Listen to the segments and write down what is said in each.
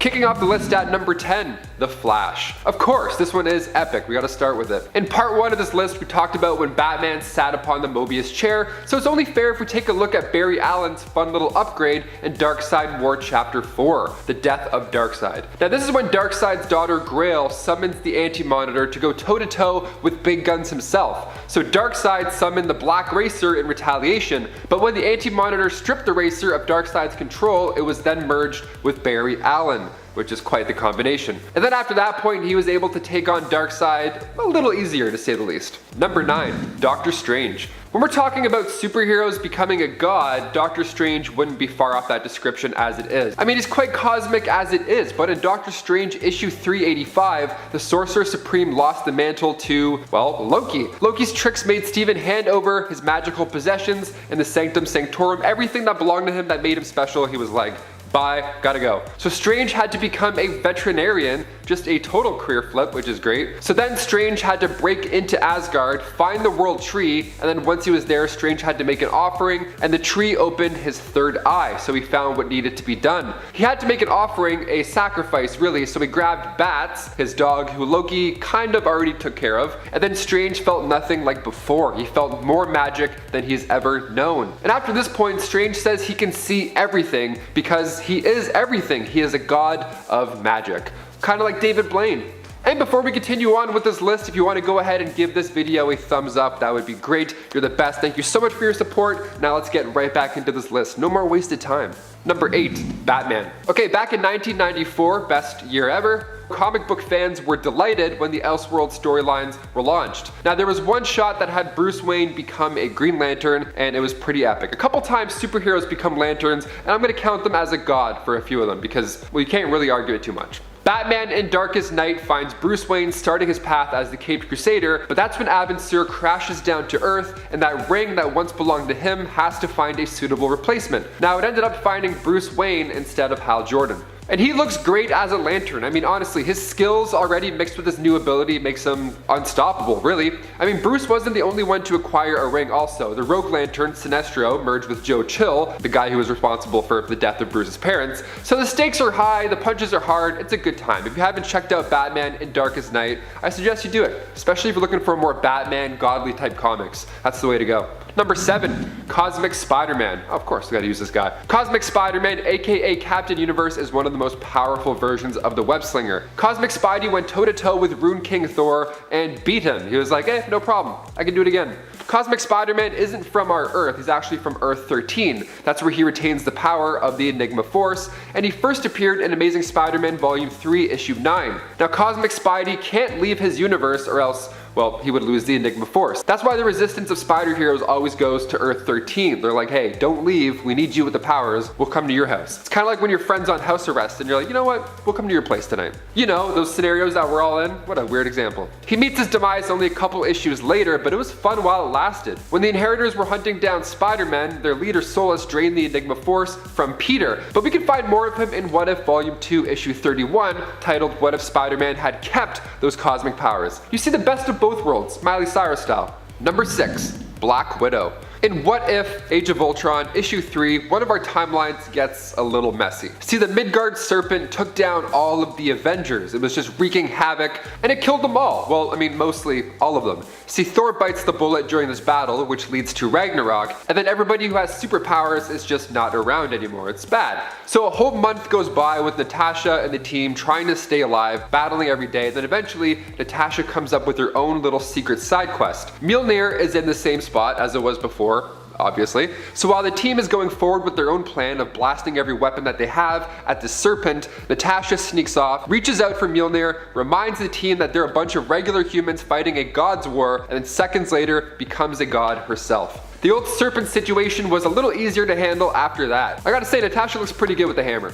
Kicking off the list at number 10, The Flash. Of course, this one is epic, we gotta start with it. In part 1 of this list, we talked about when Batman sat upon the Mobius chair, so it's only fair if we take a look at Barry Allen's fun little upgrade in Darkseid War Chapter 4, The Death of Darkseid. Now this is when Darkseid's daughter Grail summons the Anti-Monitor to go toe-to-toe with Big Guns himself. So Darkseid summoned the Black Racer in retaliation, but when the Anti-Monitor stripped the Racer of Darkseid's control, it was then merged with Barry Allen, which is quite the combination. And then after that point, he was able to take on Darkseid a little easier, to say the least. Number 9, Doctor Strange. When we're talking about superheroes becoming a god, Doctor Strange wouldn't be far off that description as it is. I mean, he's quite cosmic as it is, but in Doctor Strange issue 385, the Sorcerer Supreme lost the mantle to, well, Loki. Loki's tricks made Stephen hand over his magical possessions in the Sanctum Sanctorum, everything that belonged to him that made him special. He was like, bye, gotta go. So Strange had to become a veterinarian, just a total career flip, which is great. So then Strange had to break into Asgard, find the World Tree, and then once he was there, Strange had to make an offering, and the tree opened his third eye, so he found what needed to be done. He had to make an offering, a sacrifice really, so he grabbed Bats, his dog, who Loki kind of already took care of, and then Strange felt nothing like before. He felt more magic than he's ever known. And after this point, Strange says he can see everything because he is everything. He is a god of magic. Kind of like David Blaine. And before we continue on with this list, if you want to go ahead and give this video a thumbs up, that would be great. You're the best. Thank you so much for your support. Now let's get right back into this list. No more wasted time. Number 8, Batman. Okay, back in 1994, best year ever, comic book fans were delighted when the Elseworld storylines were launched. Now there was one shot that had Bruce Wayne become a Green Lantern, and it was pretty epic. A couple times superheroes become lanterns, and I'm gonna count them as a god for a few of them because, well, you can't really argue it too much. Batman in Darkest Night finds Bruce Wayne starting his path as the Caped Crusader, but that's when Abin Sur crashes down to Earth, and that ring that once belonged to him has to find a suitable replacement. Now it ended up finding Bruce Wayne instead of Hal Jordan. And he looks great as a lantern. I mean, honestly, his skills already mixed with his new ability makes him unstoppable, really. I mean, Bruce wasn't the only one to acquire a ring also. The Rogue Lantern, Sinestro, merged with Joe Chill, the guy who was responsible for the death of Bruce's parents. So the stakes are high, the punches are hard, it's a good time. If you haven't checked out Batman in Darkest Night, I suggest you do it. Especially if you're looking for more Batman, godly type comics. That's the way to go. Number 7, Cosmic Spider-Man. Of course, we gotta use this guy. Cosmic Spider-Man, aka Captain Universe, is one of the most powerful versions of the web slinger. Cosmic Spidey went toe-to-toe with Rune King Thor and beat him. He was like, no problem, I can do it again. Cosmic Spider-Man isn't from our Earth, he's actually from Earth 13. That's where he retains the power of the Enigma Force, and he first appeared in Amazing Spider-Man Volume 3, Issue 9. Now Cosmic Spidey can't leave his universe or else, well, he would lose the Enigma Force. That's why the resistance of spider heroes always goes to Earth 13. They're like, hey, don't leave, we need you with the powers, we'll come to your house. It's kind of like when your friend's on house arrest and you're like, you know what, we'll come to your place tonight. You know, those scenarios that we're all in. What a weird example. He meets his demise only a couple issues later, but it was fun while it lasted. When the Inheritors were hunting down Spider-Man, their leader Solus drained the Enigma Force from Peter, but we can find more of him in What If Volume 2, Issue 31, titled What If Spider-Man Had Kept Those Cosmic Powers. You see the best of both worlds, Miley Cyrus style. Number 6, Black Widow. In What If Age of Ultron, Issue 3, one of our timelines gets a little messy. See, the Midgard serpent took down all of the Avengers. It was just wreaking havoc, and it killed them all. Well, I mean, mostly all of them. See, Thor bites the bullet during this battle, which leads to Ragnarok, and then everybody who has superpowers is just not around anymore. It's bad. So a whole month goes by with Natasha and the team trying to stay alive, battling every day. Then eventually, Natasha comes up with her own little secret side quest. Mjolnir is in the same spot as it was before, obviously. So while the team is going forward with their own plan of blasting every weapon that they have at the serpent, Natasha sneaks off, reaches out for Mjolnir, reminds the team that they're a bunch of regular humans fighting a god's war, and then seconds later becomes a god herself. The old serpent situation was a little easier to handle after that. I gotta say, Natasha looks pretty good with the hammer.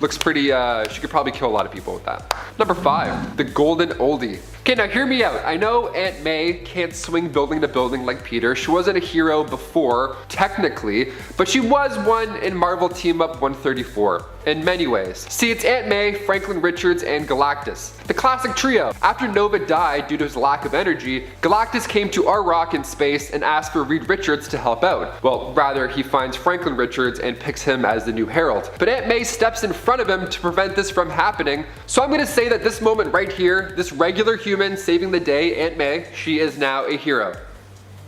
Looks pretty, she could probably kill a lot of people with that. Number 5, the Golden Oldie. Okay, now hear me out. I know Aunt May can't swing building to building like Peter. She wasn't a hero before, technically, but she was one in Marvel Team Up 134. in many ways. See, it's Aunt May, Franklin Richards, and Galactus. The classic trio. After Nova died due to his lack of energy, Galactus came to our rock in space and asked for Reed Richards to help out. Well, rather, he finds Franklin Richards and picks him as the new Herald. But Aunt May steps in front of him to prevent this from happening, so I'm gonna say that this moment right here, this regular human saving the day, Aunt May, she is now a hero.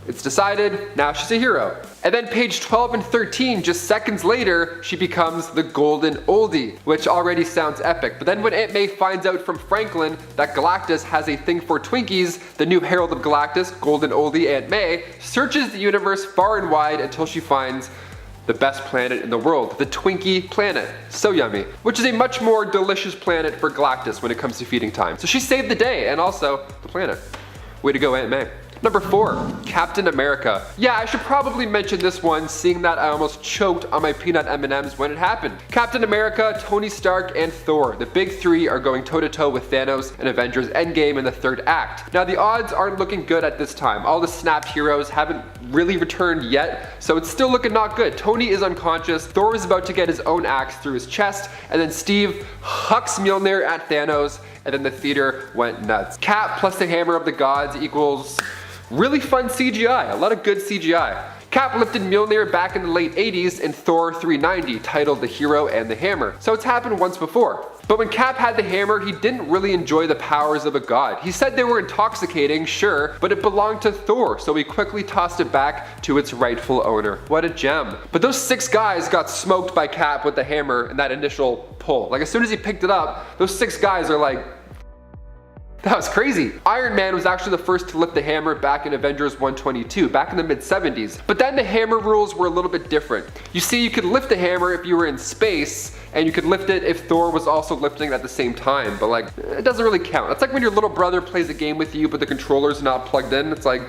It's decided, now she's a hero. And then page 12 and 13, just seconds later, she becomes the Golden Oldie, which already sounds epic. But then when Aunt May finds out from Franklin that Galactus has a thing for Twinkies, the new Herald of Galactus, Golden Oldie Aunt May, searches the universe far and wide until she finds the best planet in the world, the Twinkie planet. So yummy. Which is a much more delicious planet for Galactus when it comes to feeding time. So she saved the day and also the planet. Way to go, Aunt May. Number 4, Captain America. Yeah, I should probably mention this one, seeing that I almost choked on my peanut M&Ms when it happened. Captain America, Tony Stark, and Thor. The big three are going toe-to-toe with Thanos in Avengers Endgame in the 3rd act. Now, the odds aren't looking good at this time. All the snapped heroes haven't really returned yet, so it's still looking not good. Tony is unconscious, Thor is about to get his own axe through his chest, and then Steve hucks Mjolnir at Thanos, and then the theater went nuts. Cap plus the Hammer of the Gods equals really fun CGI, a lot of good CGI. Cap lifted Mjolnir back in the late 80s in Thor 390, titled The Hero and the Hammer, so it's happened once before. But when Cap had the hammer, he didn't really enjoy the powers of a god. He said they were intoxicating, sure, but it belonged to Thor, so he quickly tossed it back to its rightful owner. What a gem. But those 6 guys got smoked by Cap with the hammer in that initial pull. Like, as soon as he picked it up, those 6 guys are like, that was crazy. Iron Man was actually the first to lift the hammer back in Avengers 122, back in the mid-70s. But then the hammer rules were a little bit different. You see, you could lift the hammer if you were in space, and you could lift it if Thor was also lifting it at the same time, but like, it doesn't really count. It's like when your little brother plays a game with you, but the controller's not plugged in. It's like,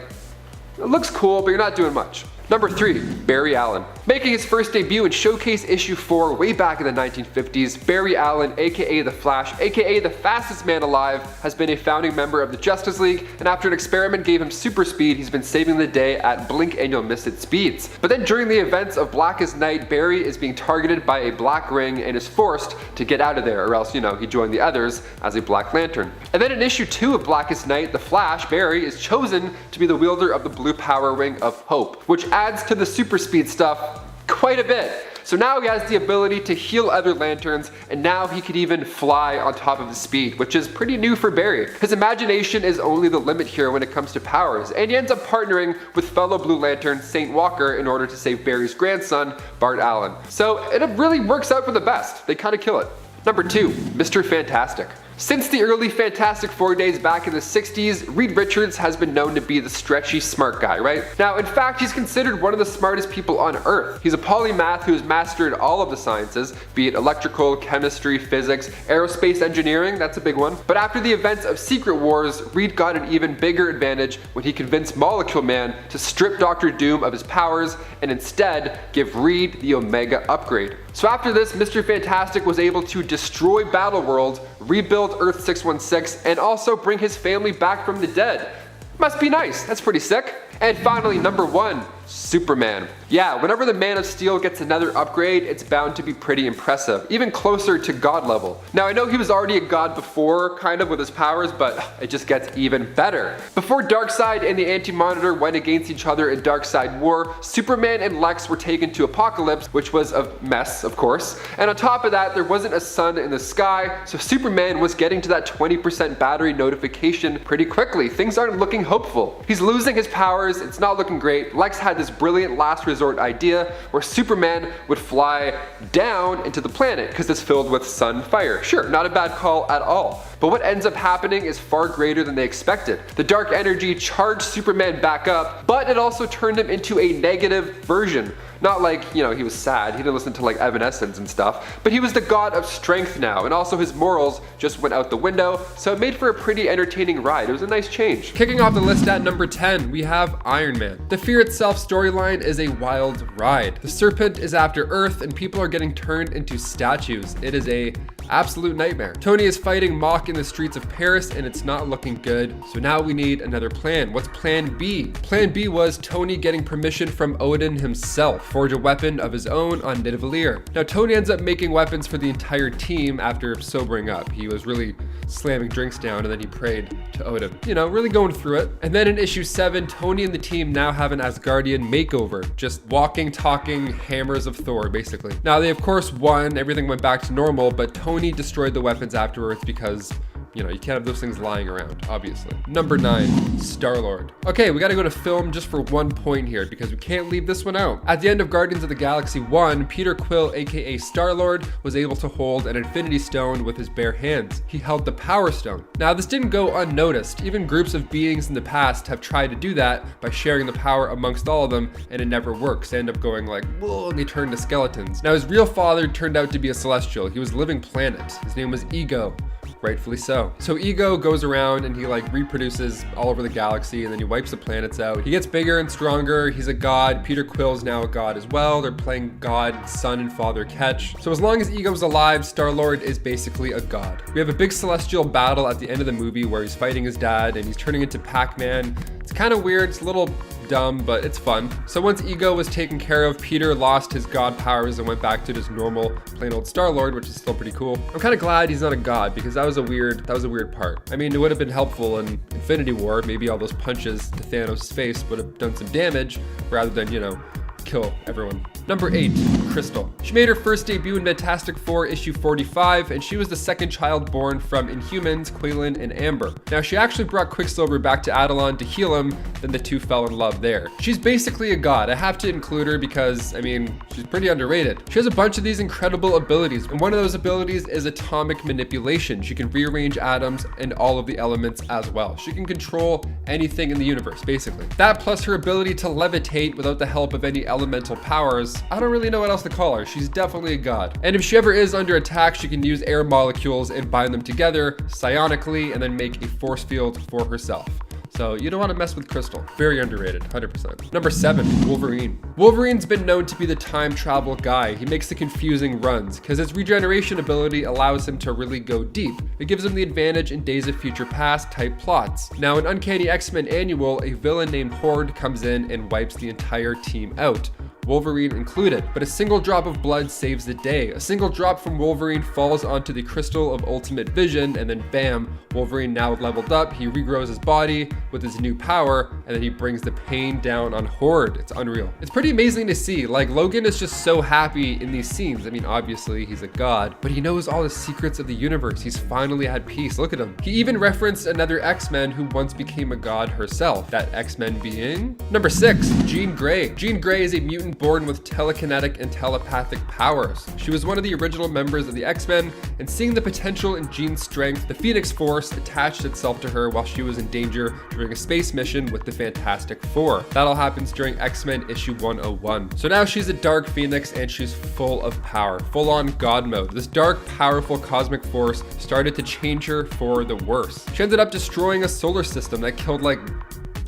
it looks cool, but you're not doing much. Number 3, Barry Allen. Making his first debut in Showcase issue 4 way back in the 1950s, Barry Allen, aka The Flash, aka the fastest man alive, has been a founding member of the Justice League, and after an experiment gave him super speed, he's been saving the day at blink and you'll miss it speeds. But then during the events of Blackest Night, Barry is being targeted by a black ring and is forced to get out of there, or else, you know, he joined the others as a Black Lantern. And then in issue 2 of Blackest Night, The Flash, Barry, is chosen to be the wielder of the blue power ring of hope, which adds to the super speed stuff quite a bit. So now he has the ability to heal other lanterns, and now he could even fly on top of the speed, which is pretty new for Barry. His imagination is only the limit here when it comes to powers, and he ends up partnering with fellow Blue Lantern Saint Walker in order to save Barry's grandson, Bart Allen. So it really works out for the best. They kind of kill it. Number 2, Mr. Fantastic. Since the early Fantastic Four days back in the 60s, Reed Richards has been known to be the stretchy smart guy, right? Now, in fact, he's considered one of the smartest people on Earth. He's a polymath who has mastered all of the sciences, be it electrical, chemistry, physics, aerospace engineering, that's a big one. But after the events of Secret Wars, Reed got an even bigger advantage when he convinced Molecule Man to strip Dr. Doom of his powers and instead give Reed the Omega upgrade. So after this, Mr. Fantastic was able to destroy Battleworld, rebuild Earth 616, and also bring his family back from the dead. Must be nice, that's pretty sick. And finally, number 1, Superman. Yeah, whenever the Man of Steel gets another upgrade, it's bound to be pretty impressive, even closer to god level. Now, I know he was already a god before, kind of with his powers, but it just gets even better. Before Darkseid and the Anti-Monitor went against each other in Darkseid War, Superman and Lex were taken to Apokolips, which was a mess, of course. And on top of that, there wasn't a sun in the sky, so Superman was getting to that 20% battery notification pretty quickly. Things aren't looking hopeful. He's losing his powers, it's not looking great. Lex had this brilliant last resort idea where Superman would fly down into the planet because it's filled with sun fire. Sure, not a bad call at all. But what ends up happening is far greater than they expected. The dark energy charged Superman back up, but it also turned him into a negative version. Not like, you know, he was sad, he didn't listen to like Evanescence and stuff, but he was the god of strength now, and also his morals just went out the window, so it made for a pretty entertaining ride. It was a nice change. Kicking off the list at number 10, we have Iron Man. The fear itself storyline is a wild ride. The serpent is after Earth and people are getting turned into statues. It is a absolute nightmare. Tony is fighting Mach in the streets of Paris and it's not looking good. So now we need another plan. What's plan B? Plan B was Tony getting permission from Odin himself, forge a weapon of his own on Nidavellir. Now Tony ends up making weapons for the entire team after sobering up. He was really slamming drinks down and then he prayed to Odin. You know, really going through it. And then in issue 7, Tony and the team now have an Asgardian makeover. Just walking, talking hammers of Thor, basically. Now they of course won, everything went back to normal, but Tony destroyed the weapons afterwards because, you know, you can't have those things lying around, obviously. Number 9, Star-Lord. Okay, we gotta go to film just for one point here because we can't leave this one out. At the end of Guardians of the Galaxy 1, Peter Quill, aka Star-Lord, was able to hold an Infinity Stone with his bare hands. He held the Power Stone. Now, this didn't go unnoticed. Even groups of beings in the past have tried to do that by sharing the power amongst all of them, and it never works. They end up going like, whoa, and they turn to skeletons. Now, his real father turned out to be a Celestial. He was a living planet. His name was Ego. Rightfully so. So Ego goes around and he like reproduces all over the galaxy and then he wipes the planets out. He gets bigger and stronger. He's a god. Peter Quill's now a god as well. They're playing God, son, and father catch. So as long as Ego's alive, Star-Lord is basically a god. We have a big celestial battle at the end of the movie where he's fighting his dad and he's turning into Pac-Man. It's kind of weird. It's a little dumb, but it's fun. So once Ego was taken care of, Peter lost his god powers and went back to just normal, plain old Star-Lord, which is still pretty cool. I'm kind of glad he's not a god because that was a weird part. I mean, it would have been helpful in Infinity War. Maybe all those punches to Thanos' face would have done some damage rather than, you know, kill everyone. Number 8, Crystal. She made her first debut in Fantastic Four issue 45, and she was the second child born from Inhumans, Quaylen and Amber. Now, she actually brought Quicksilver back to Adelon to heal him, then the two fell in love there. She's basically a god. I have to include her because, I mean, she's pretty underrated. She has a bunch of these incredible abilities, and one of those abilities is atomic manipulation. She can rearrange atoms and all of the elements as well. She can control anything in the universe, basically. That plus her ability to levitate without the help of any elemental powers. I don't really know what else to call her. She's definitely a god. And if she ever is under attack, she can use air molecules and bind them together psionically and then make a force field for herself. So you don't want to mess with Crystal. Very underrated, 100%. Number 7, Wolverine. Wolverine's been known to be the time travel guy. He makes the confusing runs because his regeneration ability allows him to really go deep. It gives him the advantage in Days of Future Past type plots. Now in Uncanny X-Men Annual, a villain named Horde comes in and wipes the entire team out, Wolverine included, but a single drop of blood saves the day. A single drop from Wolverine falls onto the Crystal of Ultimate Vision, and then bam, Wolverine now leveled up. He regrows his body with his new power, and then he brings the pain down on Horde. It's unreal. It's pretty amazing to see. Like, Logan is just so happy in these scenes. I mean, obviously he's a god, but he knows all the secrets of the universe. He's finally had peace. Look at him. He even referenced another X-Men who once became a god herself. That X-Men being number 6, Jean Grey. Jean Grey is a mutant born with telekinetic and telepathic powers. She was one of the original members of the X-Men, and seeing the potential in Jean's strength, the Phoenix Force attached itself to her while she was in danger during a space mission with the Fantastic Four. That all happens during X-Men issue 101. So now she's a Dark Phoenix and she's full of power, full on god mode. This dark, powerful cosmic force started to change her for the worse. She ended up destroying a solar system that killed like,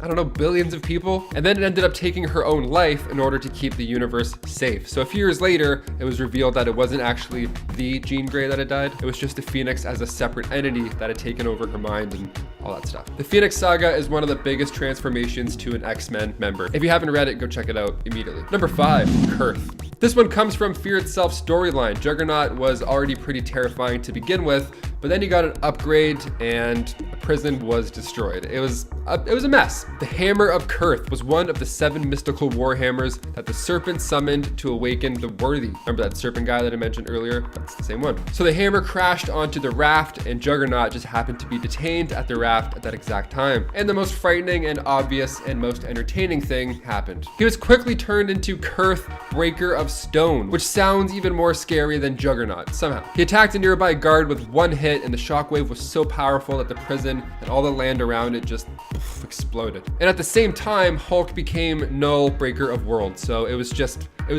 I don't know, billions of people, and then it ended up taking her own life in order to keep the universe safe. So a few years later, it was revealed that it wasn't actually the Jean Grey that had died. It was just the Phoenix as a separate entity that had taken over her mind and all that stuff. The Phoenix Saga is one of the biggest transformations to an X-Men member. If you haven't read it, go check it out immediately. Number 5, Kurth. This one comes from Fear Itself storyline. Juggernaut was already pretty terrifying to begin with, but then he got an upgrade and a prison was destroyed. It was a mess. The Hammer of Kurth was one of the 7 mystical warhammers that the serpent summoned to awaken the worthy. Remember that serpent guy that I mentioned earlier? That's the same one. So the hammer crashed onto the raft and Juggernaut just happened to be detained at the raft at that exact time. And the most frightening and obvious and most entertaining thing happened. He was quickly turned into Kurth, Breaker of Stone, which sounds even more scary than Juggernaut somehow. He attacked a nearby guard with one hit and the shockwave was so powerful that the prison and all the land around it just exploded. And at the same time, Hulk became Null, Breaker of Worlds. So it was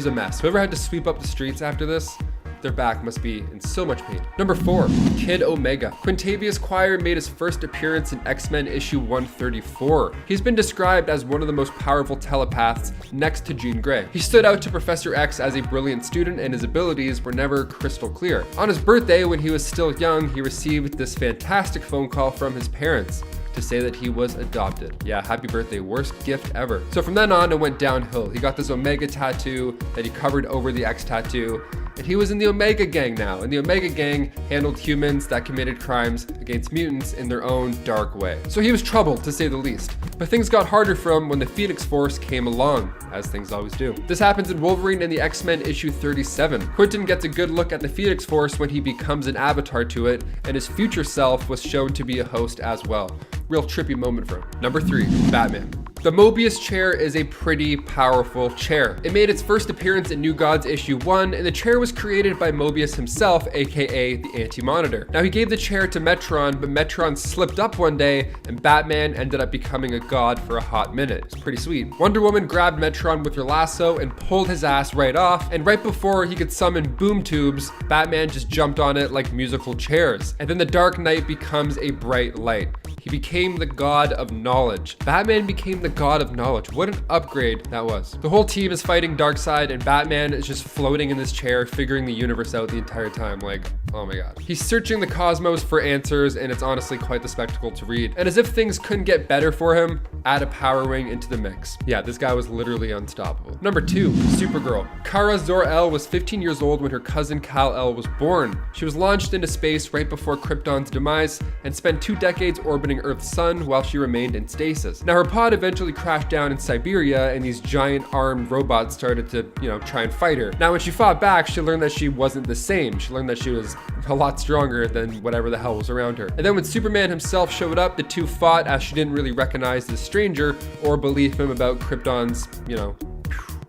a mess. Whoever had to sweep up the streets after this, their back must be in so much pain. Number 4, Kid Omega. Quintavious Quire made his first appearance in X-Men issue 134. He's been described as one of the most powerful telepaths next to Jean Grey. He stood out to Professor X as a brilliant student, and his abilities were never crystal clear. On his birthday, when he was still young, he received this fantastic phone call from his parents to say that he was adopted. Yeah, happy birthday, worst gift ever. So from then on, it went downhill. He got this Omega tattoo that he covered over the X tattoo, and he was in the Omega Gang now. And the Omega Gang handled humans that committed crimes against mutants in their own dark way. So he was troubled, to say the least. But things got harder for him when the Phoenix Force came along, as things always do. This happens in Wolverine and the X-Men issue 37. Quentin gets a good look at the Phoenix Force when he becomes an avatar to it, and his future self was shown to be a host as well. Real trippy moment for him. Number 3, Batman. The Mobius chair is a pretty powerful chair. It made its first appearance in New Gods issue 1, and the chair was created by Mobius himself, aka the Anti-Monitor. Now he gave the chair to Metron, but Metron slipped up one day, and Batman ended up becoming a god for a hot minute. It's pretty sweet. Wonder Woman grabbed Metron with her lasso and pulled his ass right off, and right before he could summon boom tubes, Batman just jumped on it like musical chairs. And then the Dark Knight becomes a bright light. He became the god of knowledge. Batman became the god of knowledge. What an upgrade that was. The whole team is fighting Darkseid, and Batman is just floating in this chair, figuring the universe out the entire time. Like, oh my god. He's searching the cosmos for answers, and it's honestly quite the spectacle to read. And as if things couldn't get better for him, add a Power Ring into the mix. Yeah, this guy was literally unstoppable. Number 2, Supergirl. Kara Zor-El was 15 years old when her cousin Kal-El was born. She was launched into space right before Krypton's demise and spent 2 decades orbiting Earth's sun while she remained in stasis. Now her pod eventually crashed down in Siberia, and these giant armed robots started to, try and fight her. Now when she fought back, she learned that she wasn't the same. She learned that she was a lot stronger than whatever the hell was around her. And then when Superman himself showed up, the two fought, as she didn't really recognize the stranger or believe him about Krypton's,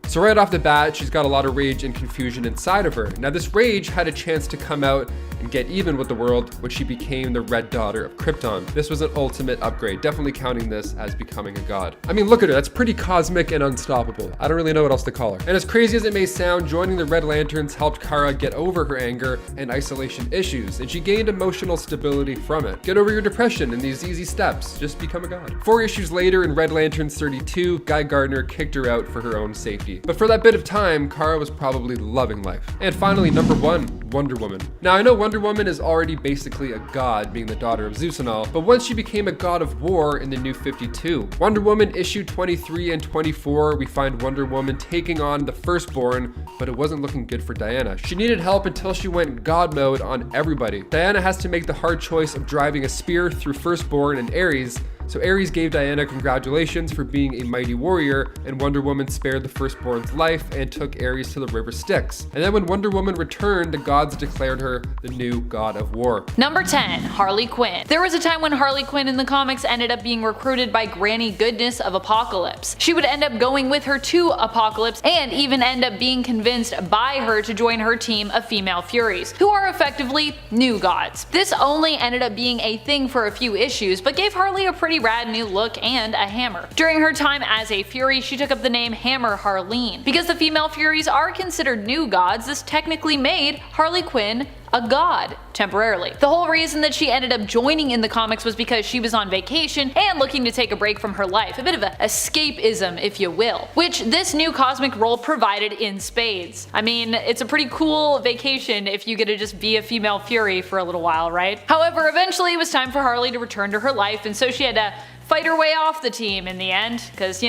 So right off the bat, she's got a lot of rage and confusion inside of her. Now this rage had a chance to come out and get even with the world when she became the Red Daughter of Krypton. This was an ultimate upgrade, definitely counting this as becoming a god. I mean, look at her, that's pretty cosmic and unstoppable. I don't really know what else to call her. And as crazy as it may sound, joining the Red Lanterns helped Kara get over her anger and isolation issues, and she gained emotional stability from it. Get over your depression in these easy steps, just become a god. 4 issues later in Red Lanterns 32, Guy Gardner kicked her out for her own safety. But for that bit of time, Kara was probably loving life. And finally, number 1, Wonder Woman. Now I know Wonder Woman is already basically a god, being the daughter of Zeus and all, but once she became a god of war in the New 52. Wonder Woman issue 23 and 24, we find Wonder Woman taking on the Firstborn, but it wasn't looking good for Diana. She needed help until she went god mode on everybody. Diana has to make the hard choice of driving a spear through Firstborn and Ares, so Ares gave Diana congratulations for being a mighty warrior, and Wonder Woman spared the Firstborn's life and took Ares to the River Styx. And then when Wonder Woman returned, the gods declared her the new god of war. Number 10, Harley Quinn. There was a time when Harley Quinn in the comics ended up being recruited by Granny Goodness of Apocalypse. She would end up going with her to Apocalypse and even end up being convinced by her to join her team of female Furies, who are effectively new gods. This only ended up being a thing for a few issues, but gave Harley a pretty rad new look and a hammer. During her time as a Fury, she took up the name Hammer Harleen. Because the female Furies are considered new gods, this technically made Harley Quinn a god, temporarily. The whole reason that she ended up joining in the comics was because she was on vacation and looking to take a break from her life, a bit of an escapism if you will, which this new cosmic role provided in spades. I mean, it's a pretty cool vacation if you get to just be a female Fury for a little while, right? However, eventually it was time for Harley to return to her life, and so she had to fight her way off the team in the end, because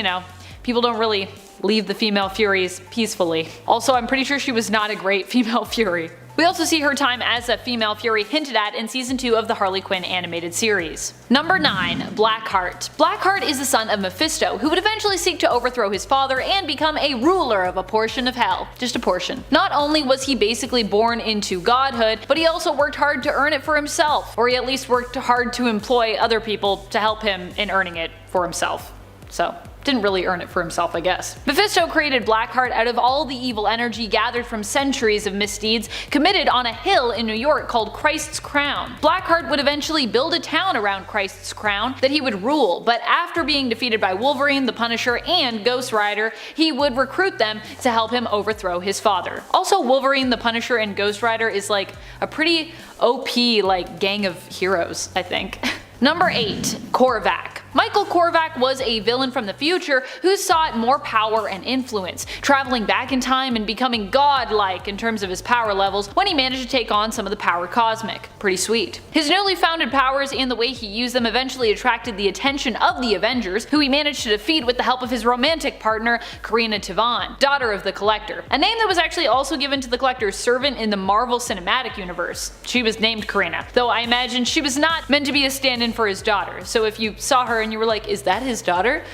people don't really leave the female Furies peacefully. Also, I'm pretty sure she was not a great female Fury. We also see her time as a female Fury hinted at in season 2 of the Harley Quinn animated series. Number 9, Blackheart. Blackheart is the son of Mephisto, who would eventually seek to overthrow his father and become a ruler of a portion of hell. Just a portion. Not only was he basically born into godhood, but he also worked hard to earn it for himself, or he at least worked hard to employ other people to help him in earning it for himself. So, didn't really earn it for himself, I guess. Mephisto created Blackheart out of all the evil energy gathered from centuries of misdeeds committed on a hill in New York called Christ's Crown. Blackheart would eventually build a town around Christ's Crown that he would rule, but after being defeated by Wolverine, the Punisher, and Ghost Rider, he would recruit them to help him overthrow his father. Also, Wolverine, the Punisher, and Ghost Rider is like a pretty OP like gang of heroes, I think. Number 8. Korvac. Michael Korvac was a villain from the future who sought more power and influence, traveling back in time and becoming godlike in terms of his power levels when he managed to take on some of the power cosmic. Pretty sweet. His newly founded powers and the way he used them eventually attracted the attention of the Avengers, who he managed to defeat with the help of his romantic partner, Karina Tivan, daughter of the Collector, a name that was actually also given to the Collector's servant in the Marvel Cinematic Universe. She was named Karina, though I imagine she was not meant to be a stand-in for his daughter, so if you saw her and you were like, is that his daughter?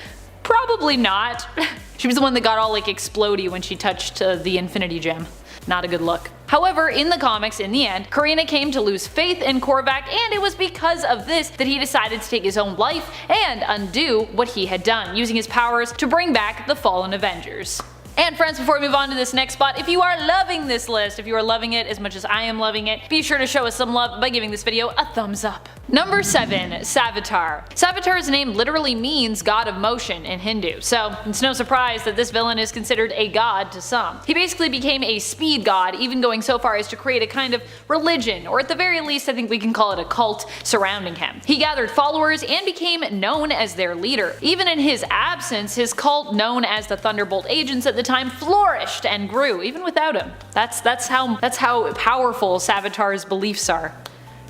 Probably not. She was the one that got all like explodey when she touched the Infinity Gem. Not a good look. However, in the comics, in the end, Karina came to lose faith in Korvac, and it was because of this that he decided to take his own life and undo what he had done, using his powers to bring back the fallen Avengers. And friends, before we move on to this next spot, if you are loving this list, if you are loving it as much as I am loving it, be sure to show us some love by giving this video a thumbs up. Number 7. Savitar. Savitar's name literally means god of motion in Hindu, so it's no surprise that this villain is considered a god to some. He basically became a speed god, even going so far as to create a kind of religion, or at the very least I think we can call it a cult, surrounding him. He gathered followers and became known as their leader. Even in his absence, his cult, known as the Thunderbolt Agents at the time, flourished and grew, even without him. That's how powerful Savitar's beliefs are.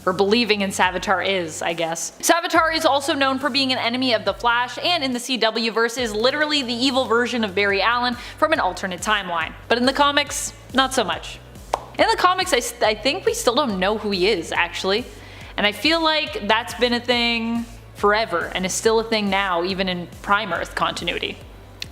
Or believing in Savitar is, I guess. Savitar is also known for being an enemy of the Flash, and in the CW verse is literally the evil version of Barry Allen from an alternate timeline. But in the comics, not so much. In the comics, I think we still don't know who he is, actually. And I feel like that's been a thing forever, and is still a thing now, even in Prime Earth continuity.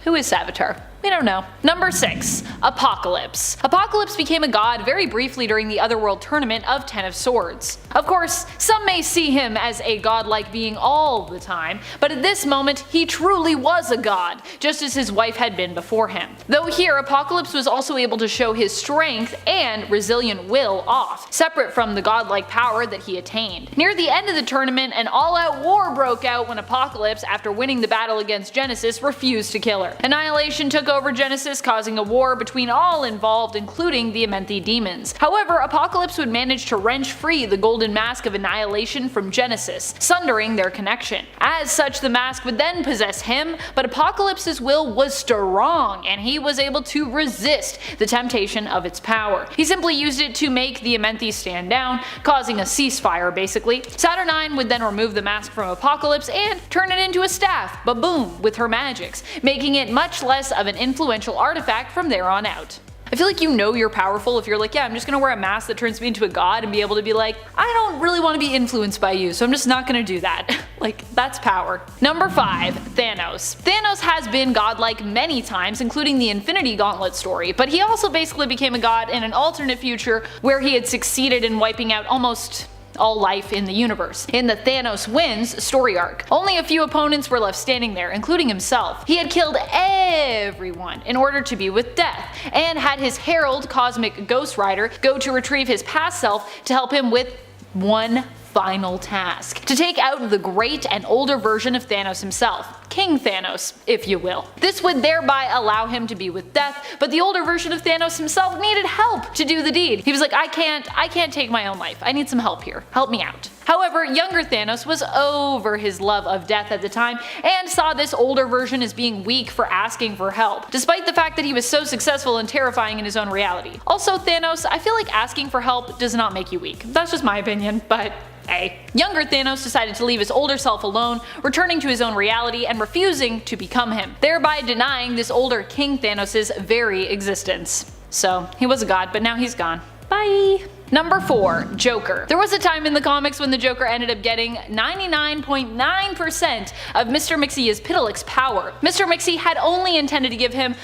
Who is Savitar? We don't know. Number 6. Apocalypse. Apocalypse became a god very briefly during the Otherworld tournament of Ten of Swords. Of course, some may see him as a godlike being all the time, but at this moment he truly was a god, just as his wife had been before him. Though here, Apocalypse was also able to show his strength and resilient will off, separate from the godlike power that he attained. Near the end of the tournament, an all-out war broke out when Apocalypse, after winning the battle against Genesis, refused to kill her. Annihilation took over Genesis, causing a war between all involved, including the Amenthi demons. However, Apocalypse would manage to wrench free the golden mask of annihilation from Genesis, sundering their connection. As such, the mask would then possess him, but Apocalypse's will was strong, and he was able to resist the temptation of its power. He simply used it to make the Amenthi stand down, causing a ceasefire basically. Saturnine would then remove the mask from Apocalypse and turn it into a staff, ba-boom, with her magics, making it much less of an influential artifact from there on out. I feel like you know you're powerful if you're like, yeah, I'm just gonna wear a mask that turns me into a god and be able to be like, I don't really want to be influenced by you, so I'm just not gonna do that. Like, that's power. Number 5. Thanos. Thanos has been godlike many times, including the Infinity Gauntlet story, but he also basically became a god in an alternate future where he had succeeded in wiping out almost all life in the universe, in the Thanos Wins story arc. Only a few opponents were left standing there, including himself. He had killed everyone in order to be with death, and had his herald, Cosmic Ghost Rider, go to retrieve his past self to help him with one final task: to take out the great and older version of Thanos himself, King Thanos, if you will. This would thereby allow him to be with death, but the older version of Thanos himself needed help to do the deed. He was like, I can't take my own life. I need some help here. Help me out. However, younger Thanos was over his love of death at the time and saw this older version as being weak for asking for help, despite the fact that he was so successful and terrifying in his own reality. Also, Thanos, I feel like asking for help does not make you weak. That's just my opinion, but hey. Younger Thanos decided to leave his older self alone, returning to his own reality and refusing to become him, thereby denying this older King Thanos' very existence. So, he was a god, but now he's gone. Bye! Number 4. Joker. There was a time in the comics when the Joker ended up getting 99.9% of Mr. Mixie's Pitilix power. Mr. Mixie had only intended to give him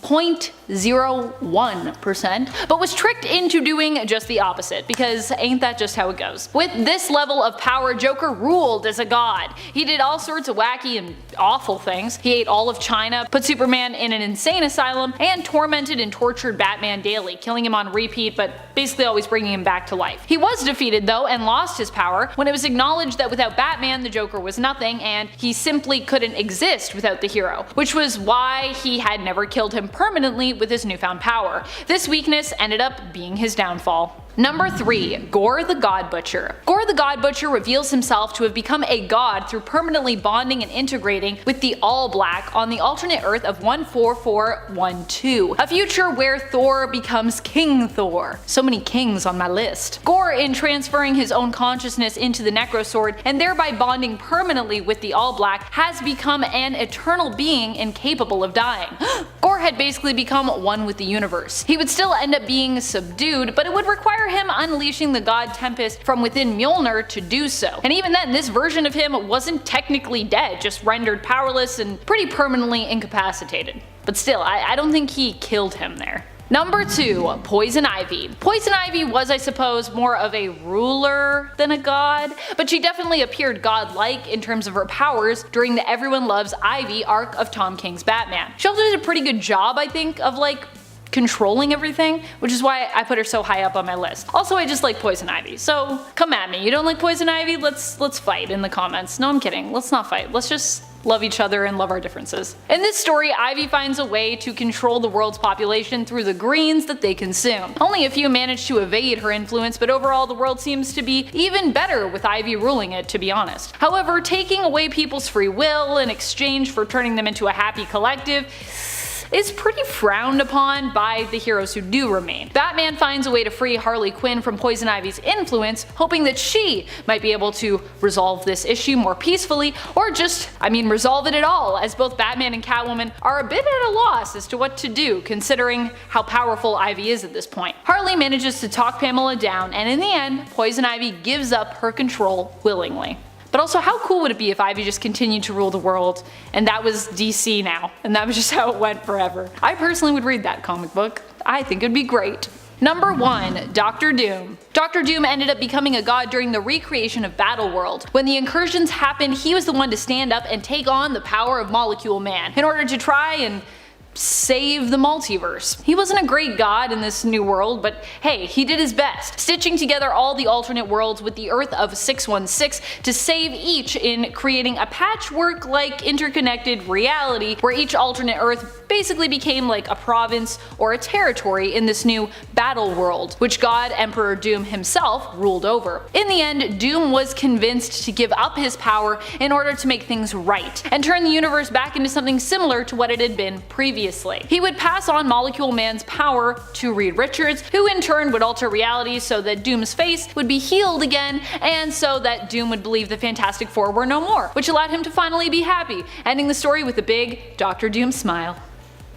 0.01%, but was tricked into doing just the opposite, because ain't that just how it goes. With this level of power, Joker ruled as a god. He did all sorts of wacky and awful things. He ate all of China, put Superman in an insane asylum, and tormented and tortured Batman daily, killing him on repeat, but basically always bringing him back to life. He was defeated though and lost his power when it was acknowledged that without Batman the Joker was nothing and he simply couldn't exist without the hero, which was why he had never killed him permanently with his newfound power. This weakness ended up being his downfall. Number 3. Gore the God Butcher. Gore the God Butcher reveals himself to have become a god through permanently bonding and integrating with the All Black on the alternate Earth of 14412, a future where Thor becomes King Thor. So many kings on my list. Gore, in transferring his own consciousness into the Necrosword and thereby bonding permanently with the All Black, has become an eternal being incapable of dying. Gore had basically become one with the universe. He would still end up being subdued, but it would require him unleashing the god Tempest from within Mjolnir to do so. And even then, this version of him wasn't technically dead, just rendered powerless and pretty permanently incapacitated. But still, I don't think he killed him there. Number 2. Poison Ivy. Poison Ivy was, I suppose, more of a ruler than a god, but she definitely appeared godlike in terms of her powers during the Everyone Loves Ivy arc of Tom King's Batman. She also did a pretty good job, I think, of controlling everything, which is why I put her so high up on my list. Also, I just like Poison Ivy, so come at me. You don't like Poison Ivy? Let's fight in the comments. No, I'm kidding. Let's not fight. Let's just love each other and love our differences. In this story, Ivy finds a way to control the world's population through the greens that they consume. Only a few manage to evade her influence, but overall the world seems to be even better with Ivy ruling it, to be honest. However, taking away people's free will in exchange for turning them into a happy collective is pretty frowned upon by the heroes who do remain. Batman finds a way to free Harley Quinn from Poison Ivy's influence, hoping that she might be able to resolve this issue more peacefully, or just, resolve it at all, as both Batman and Catwoman are a bit at a loss as to what to do, considering how powerful Ivy is at this point. Harley manages to talk Pamela down, and in the end, Poison Ivy gives up her control willingly. But also, how cool would it be if Ivy just continued to rule the world, and that was DC now, and that was just how it went forever? I personally would read that comic book. I think it'd be great. Number 1. Dr. Doom. Dr. Doom ended up becoming a god during the recreation of Battleworld. When the incursions happened, he was the one to stand up and take on the power of Molecule Man in order to try and save the multiverse. He wasn't a great god in this new world, but hey, he did his best, stitching together all the alternate worlds with the Earth of 616 to save each in creating a patchwork-like interconnected reality where each alternate Earth basically became like a province or a territory in this new battle world, which God Emperor Doom himself ruled over. In the end, Doom was convinced to give up his power in order to make things right, and turn the universe back into something similar to what it had been previously. He would pass on Molecule Man's power to Reed Richards, who in turn would alter reality so that Doom's face would be healed again, and so that Doom would believe the Fantastic Four were no more, which allowed him to finally be happy, ending the story with a big Dr. Doom smile.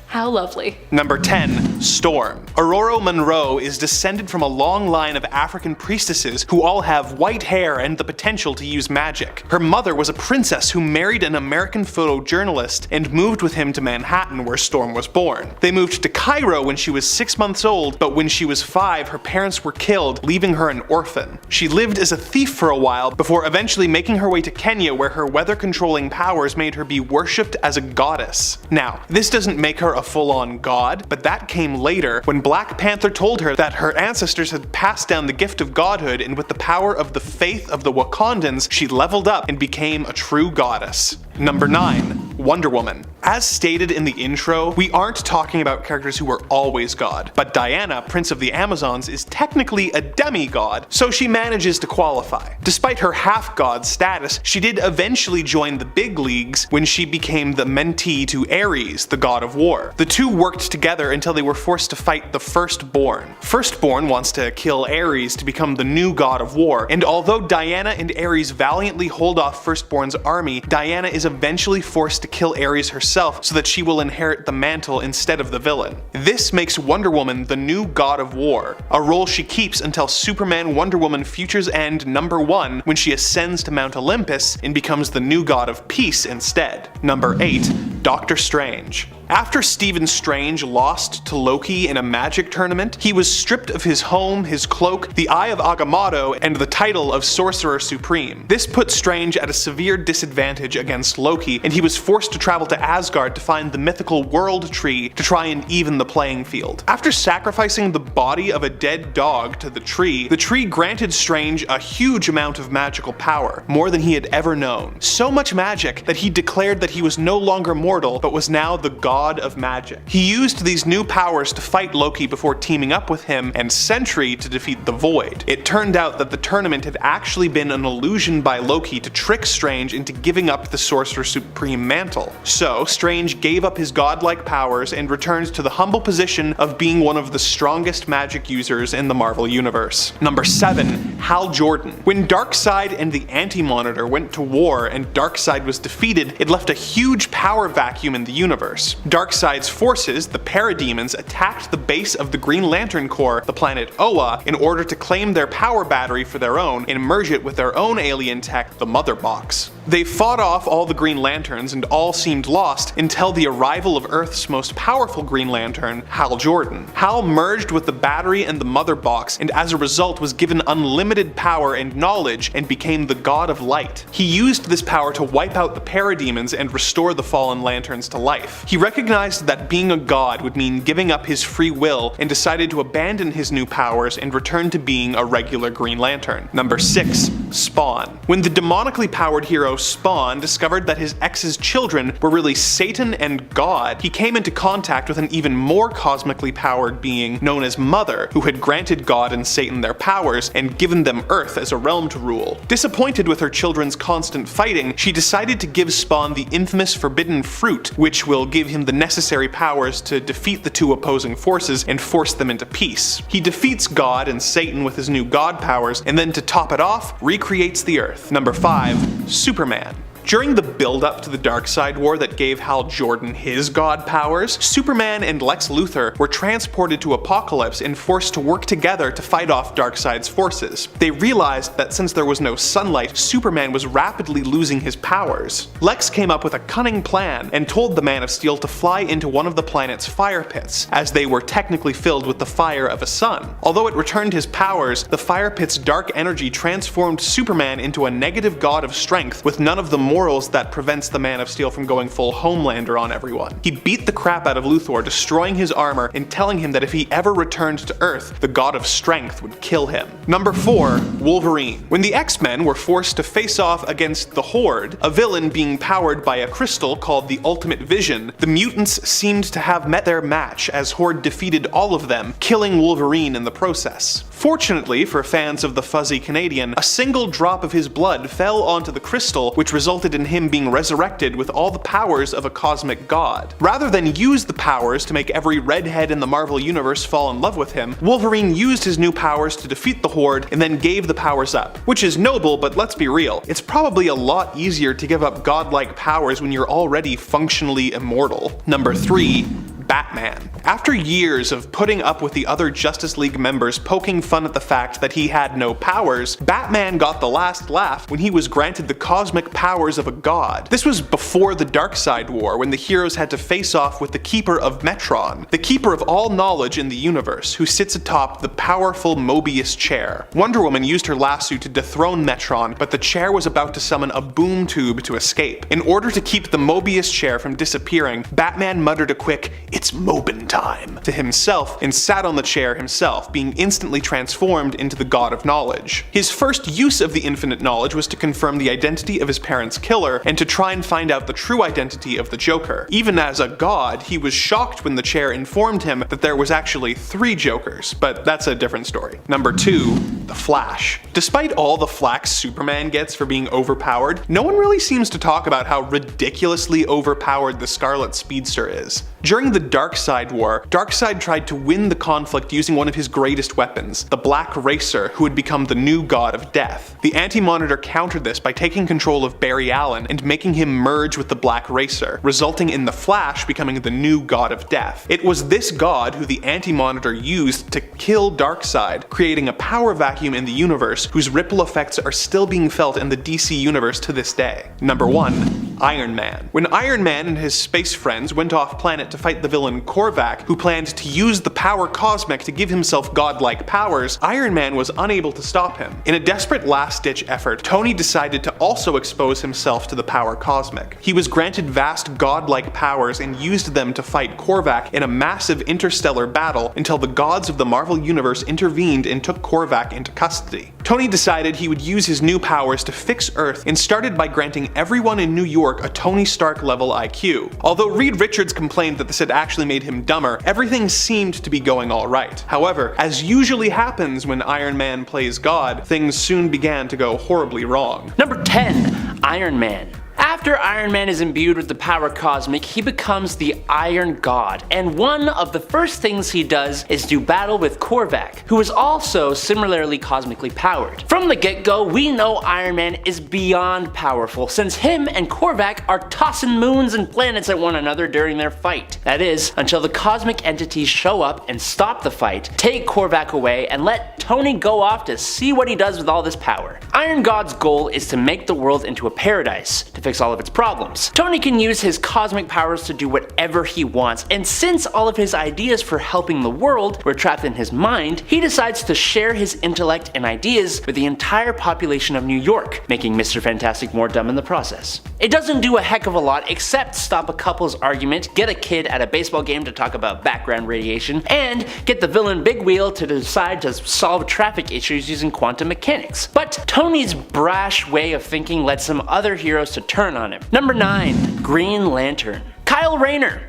How lovely. Number 10. Storm. Aurora Monroe is descended from a long line of African priestesses who all have white hair and the potential to use magic. Her mother was a princess who married an American photojournalist and moved with him to Manhattan, where Storm was born. They moved to Cairo when she was 6 months old, but when she was 5, her parents were killed, leaving her an orphan. She lived as a thief for a while before eventually making her way to Kenya, where her weather-controlling powers made her be worshipped as a goddess. Now, this doesn't make her a full-on god, but that came later when Black Panther told her that her ancestors had passed down the gift of godhood, and with the power of the faith of the Wakandans, she leveled up and became a true goddess. Number 9. Wonder Woman. As stated in the intro, we aren't talking about characters who were always God, but Diana, Prince of the Amazons, is technically a demigod, so she manages to qualify. Despite her half-god status, she did eventually join the big leagues when she became the mentee to Ares, the god of war. The two worked together until they were forced to fight the Firstborn. Firstborn wants to kill Ares to become the new god of war, and although Diana and Ares valiantly hold off Firstborn's army, Diana is eventually forced to kill Ares herself so that she will inherit the mantle instead of the villain. This makes Wonder Woman the new god of war, a role she keeps until Superman Wonder Woman Futures End #1, when she ascends to Mount Olympus and becomes the new god of peace instead. Number 8. Doctor Strange. After Stephen Strange lost to Loki in a magic tournament, he was stripped of his home, his cloak, the Eye of Agamotto, and the title of Sorcerer Supreme. This put Strange at a severe disadvantage against Loki, and he was forced to travel to Asgard to find the mythical World Tree to try and even the playing field. After sacrificing the body of a dead dog to the tree granted Strange a huge amount of magical power, more than he had ever known. So much magic that he declared that he was no longer mortal, but was now the god of magic. He used these new powers to fight Loki before teaming up with him and Sentry to defeat the Void. It turned out that the tournament had actually been an illusion by Loki to trick Strange into giving up the Sorcerer Supreme mantle. So Strange gave up his godlike powers and returned to the humble position of being one of the strongest magic users in the Marvel Universe. Number 7. Hal Jordan. When Darkseid and the Anti-Monitor went to war and Darkseid was defeated, it left a huge power vacuum in the universe. Darkseid's forces, the Parademons, attacked the base of the Green Lantern Corps, the planet Oa, in order to claim their power battery for their own and merge it with their own alien tech, the Mother Box. They fought off all the Green Lanterns and all seemed lost until the arrival of Earth's most powerful Green Lantern, Hal Jordan. Hal merged with the battery and the Mother Box, and as a result was given unlimited power and knowledge and became the God of Light. He used this power to wipe out the Parademons and restore the fallen Lanterns to life. He recognized that being a god would mean giving up his free will and decided to abandon his new powers and return to being a regular Green Lantern. Number 6. Spawn. When the demonically powered hero Spawn discovered that his ex's children were really Satan and God, he came into contact with an even more cosmically powered being known as Mother, who had granted God and Satan their powers and given them Earth as a realm to rule. Disappointed with her children's constant fighting, she decided to give Spawn the infamous forbidden fruit, which will give him the necessary powers to defeat the two opposing forces and force them into peace. He defeats God and Satan with his new god powers, and then to top it off, recreates the Earth. Number 5. Superman. During the build-up to the Darkseid War that gave Hal Jordan his god powers, Superman and Lex Luthor were transported to Apokolips and forced to work together to fight off Darkseid's forces. They realized that since there was no sunlight, Superman was rapidly losing his powers. Lex came up with a cunning plan and told the Man of Steel to fly into one of the planet's fire pits, as they were technically filled with the fire of a sun. Although it returned his powers, the fire pit's dark energy transformed Superman into a negative god of strength with none of the morals that prevents the Man of Steel from going full Homelander on everyone. He beat the crap out of Luthor, destroying his armor and telling him that if he ever returned to Earth, the God of Strength would kill him. Number 4. Wolverine. When the X-Men were forced to face off against the Horde, a villain being powered by a crystal called the Ultimate Vision, the mutants seemed to have met their match as Horde defeated all of them, killing Wolverine in the process. Fortunately for fans of the fuzzy Canadian, a single drop of his blood fell onto the crystal, which resulted in him being resurrected with all the powers of a cosmic god. Rather than use the powers to make every redhead in the Marvel Universe fall in love with him, Wolverine used his new powers to defeat the Horde and then gave the powers up. Which is noble, but let's be real, it's probably a lot easier to give up godlike powers when you're already functionally immortal. Number 3. Batman. After years of putting up with the other Justice League members poking fun at the fact that he had no powers, Batman got the last laugh when he was granted the cosmic powers of a god. This was before the Darkseid War, when the heroes had to face off with the Keeper of Metron, the keeper of all knowledge in the universe, who sits atop the powerful Mobius chair. Wonder Woman used her lasso to dethrone Metron, but the chair was about to summon a boom tube to escape. In order to keep the Mobius chair from disappearing, Batman muttered a quick, "It's Mobin time," to himself and sat on the chair himself, being instantly transformed into the God of Knowledge. His first use of the infinite knowledge was to confirm the identity of his parents' killer and to try and find out the true identity of the Joker. Even as a god, he was shocked when the chair informed him that there was actually 3 Jokers, but that's a different story. Number 2. The Flash. Despite all the flack Superman gets for being overpowered, no one really seems to talk about how ridiculously overpowered the Scarlet Speedster is. During the Darkseid War, Darkseid tried to win the conflict using one of his greatest weapons, the Black Racer, who had become the new god of death. The Anti-Monitor countered this by taking control of Barry Allen and making him merge with the Black Racer, resulting in the Flash becoming the new god of death. It was this god who the Anti-Monitor used to kill Darkseid, creating a power vacuum in the universe whose ripple effects are still being felt in the DC universe to this day. Number 1. Iron Man. When Iron Man and his space friends went off planet to fight the villain Korvac, who planned to use the power cosmic to give himself godlike powers, Iron Man was unable to stop him. In a desperate last-ditch effort, Tony decided to also expose himself to the power cosmic. He was granted vast godlike powers and used them to fight Korvac in a massive interstellar battle until the gods of the Marvel Universe intervened and took Korvac into custody. Tony decided he would use his new powers to fix Earth and started by granting everyone in New York a Tony Stark level IQ. Although Reed Richards complained that this had actually made him dumber, everything seemed to be going alright. However, as usually happens when Iron Man plays God, things soon began to go horribly wrong. Number 10. Iron Man. After Iron Man is imbued with the power cosmic, he becomes the Iron God, and one of the first things he does is do battle with Korvac, who is also similarly cosmically powered. From the get-go, we know Iron Man is beyond powerful, since him and Korvac are tossing moons and planets at one another during their fight. That is, until the cosmic entities show up and stop the fight, take Korvac away, and let Tony go off to see what he does with all this power. Iron God's goal is to make the world into a paradise, to fix all of its problems. Tony can use his cosmic powers to do whatever he wants, and since all of his ideas for helping the world were trapped in his mind, he decides to share his intellect and ideas with the entire population of New York, making Mr. Fantastic more dumb in the process. It doesn't do a heck of a lot except stop a couple's argument, get a kid at a baseball game to talk about background radiation, and get the villain Big Wheel to decide to solve traffic issues using quantum mechanics. But Tony's brash way of thinking led some other heroes to turn on him. Number 9. Green Lantern. Kyle Rayner.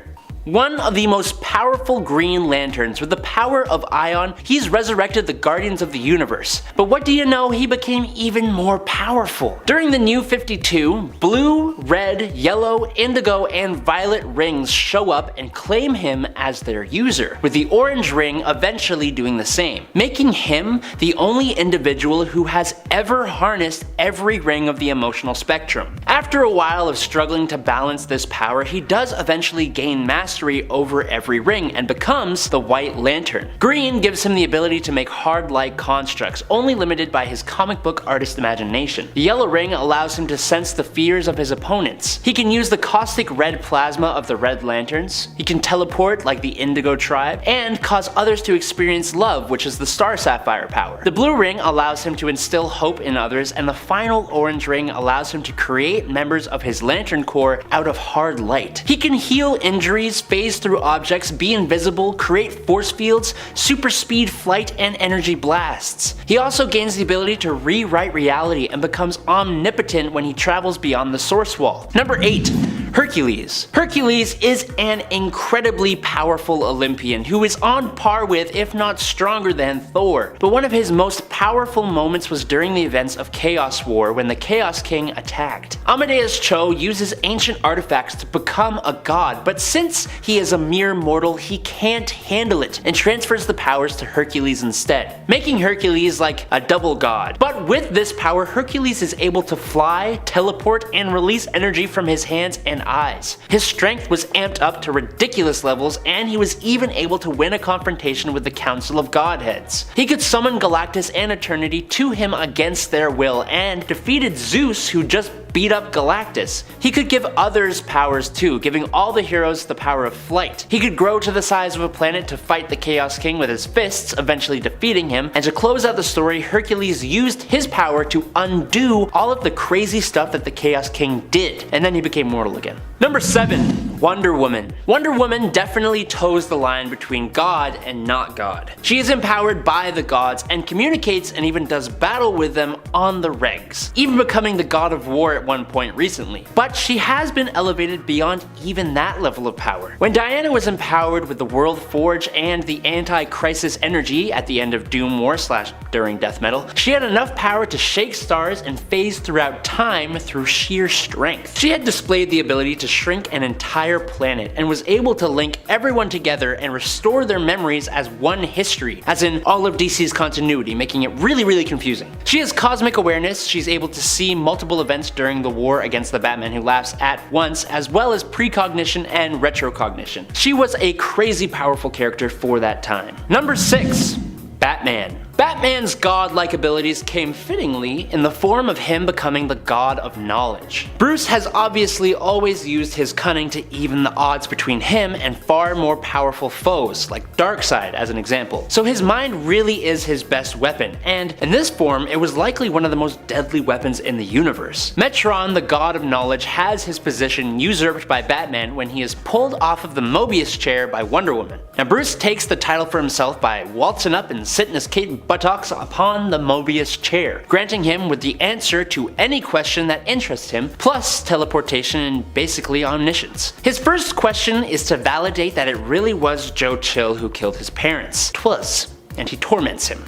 One of the most powerful Green Lanterns. With the power of Ion, he's resurrected the Guardians of the Universe. But what do you know, he became even more powerful. During the New 52, blue, red, yellow, indigo, and violet rings show up and claim him as their user, with the orange ring eventually doing the same, making him the only individual who has ever harnessed every ring of the emotional spectrum. After a while of struggling to balance this power, he does eventually gain mastery over every ring and becomes the White Lantern. Green gives him the ability to make hard-like constructs, only limited by his comic book artist imagination. The yellow ring allows him to sense the fears of his opponents. He can use the caustic red plasma of the Red Lanterns, he can teleport like the Indigo Tribe, and cause others to experience love, which is the Star Sapphire power. The blue ring allows him to instill hope in others, and the final orange ring allows him to create members of his Lantern Corps out of hard light. He can heal injuries, phase through objects, be invisible, create force fields, super speed flight, and energy blasts. He also gains the ability to rewrite reality and becomes omnipotent when he travels beyond the source wall. Number 8. Hercules. Hercules is an incredibly powerful Olympian who is on par with, if not stronger than, Thor. But one of his most powerful moments was during the events of Chaos War when the Chaos King attacked. Amadeus Cho uses ancient artifacts to become a god, but since he is a mere mortal, he can't handle it and transfers the powers to Hercules instead, making Hercules like a double god. But with this power, Hercules is able to fly, teleport, and release energy from his hands and eyes. His strength was amped up to ridiculous levels, and he was even able to win a confrontation with the Council of Godheads. He could summon Galactus and Eternity to him against their will, and defeated Zeus, who just beat up Galactus. He could give others powers too, giving all the heroes the power of flight. He could grow to the size of a planet to fight the Chaos King with his fists, eventually defeating him, and to close out the story, Hercules used his power to undo all of the crazy stuff that the Chaos King did, and then he became mortal again. Number 7. Wonder Woman. Wonder Woman definitely toes the line between God and not God. She is empowered by the gods and communicates and even does battle with them on the regs, even becoming the god of war at one point recently. But she has been elevated beyond even that level of power. When Diana was empowered with the World Forge and the anti-crisis energy at the end of Doom War / during Death Metal, she had enough power to shake stars and phase throughout time through sheer strength. She had displayed the ability to shrink an entire planet and was able to link everyone together and restore their memories as one history, as in all of DC's continuity, making it really confusing. She has cosmic awareness, she's able to see multiple events during the war against the Batman Who Laughs at once, as well as precognition and retrocognition. She was a crazy powerful character for that time. Number 6. Batman. Batman's god-like abilities came fittingly in the form of him becoming the god of knowledge. Bruce has obviously always used his cunning to even the odds between him and far more powerful foes, like Darkseid as an example. So his mind really is his best weapon, and in this form it was likely one of the most deadly weapons in the universe. Metron, the god of knowledge, has his position usurped by Batman when he is pulled off of the Mobius chair by Wonder Woman. Now Bruce takes the title for himself by waltzing up and sitting his cape buttocks upon the Mobius chair, granting him with the answer to any question that interests him, plus teleportation and basically omniscience. His first question is to validate that it really was Joe Chill who killed his parents. 'Twas, and he torments him.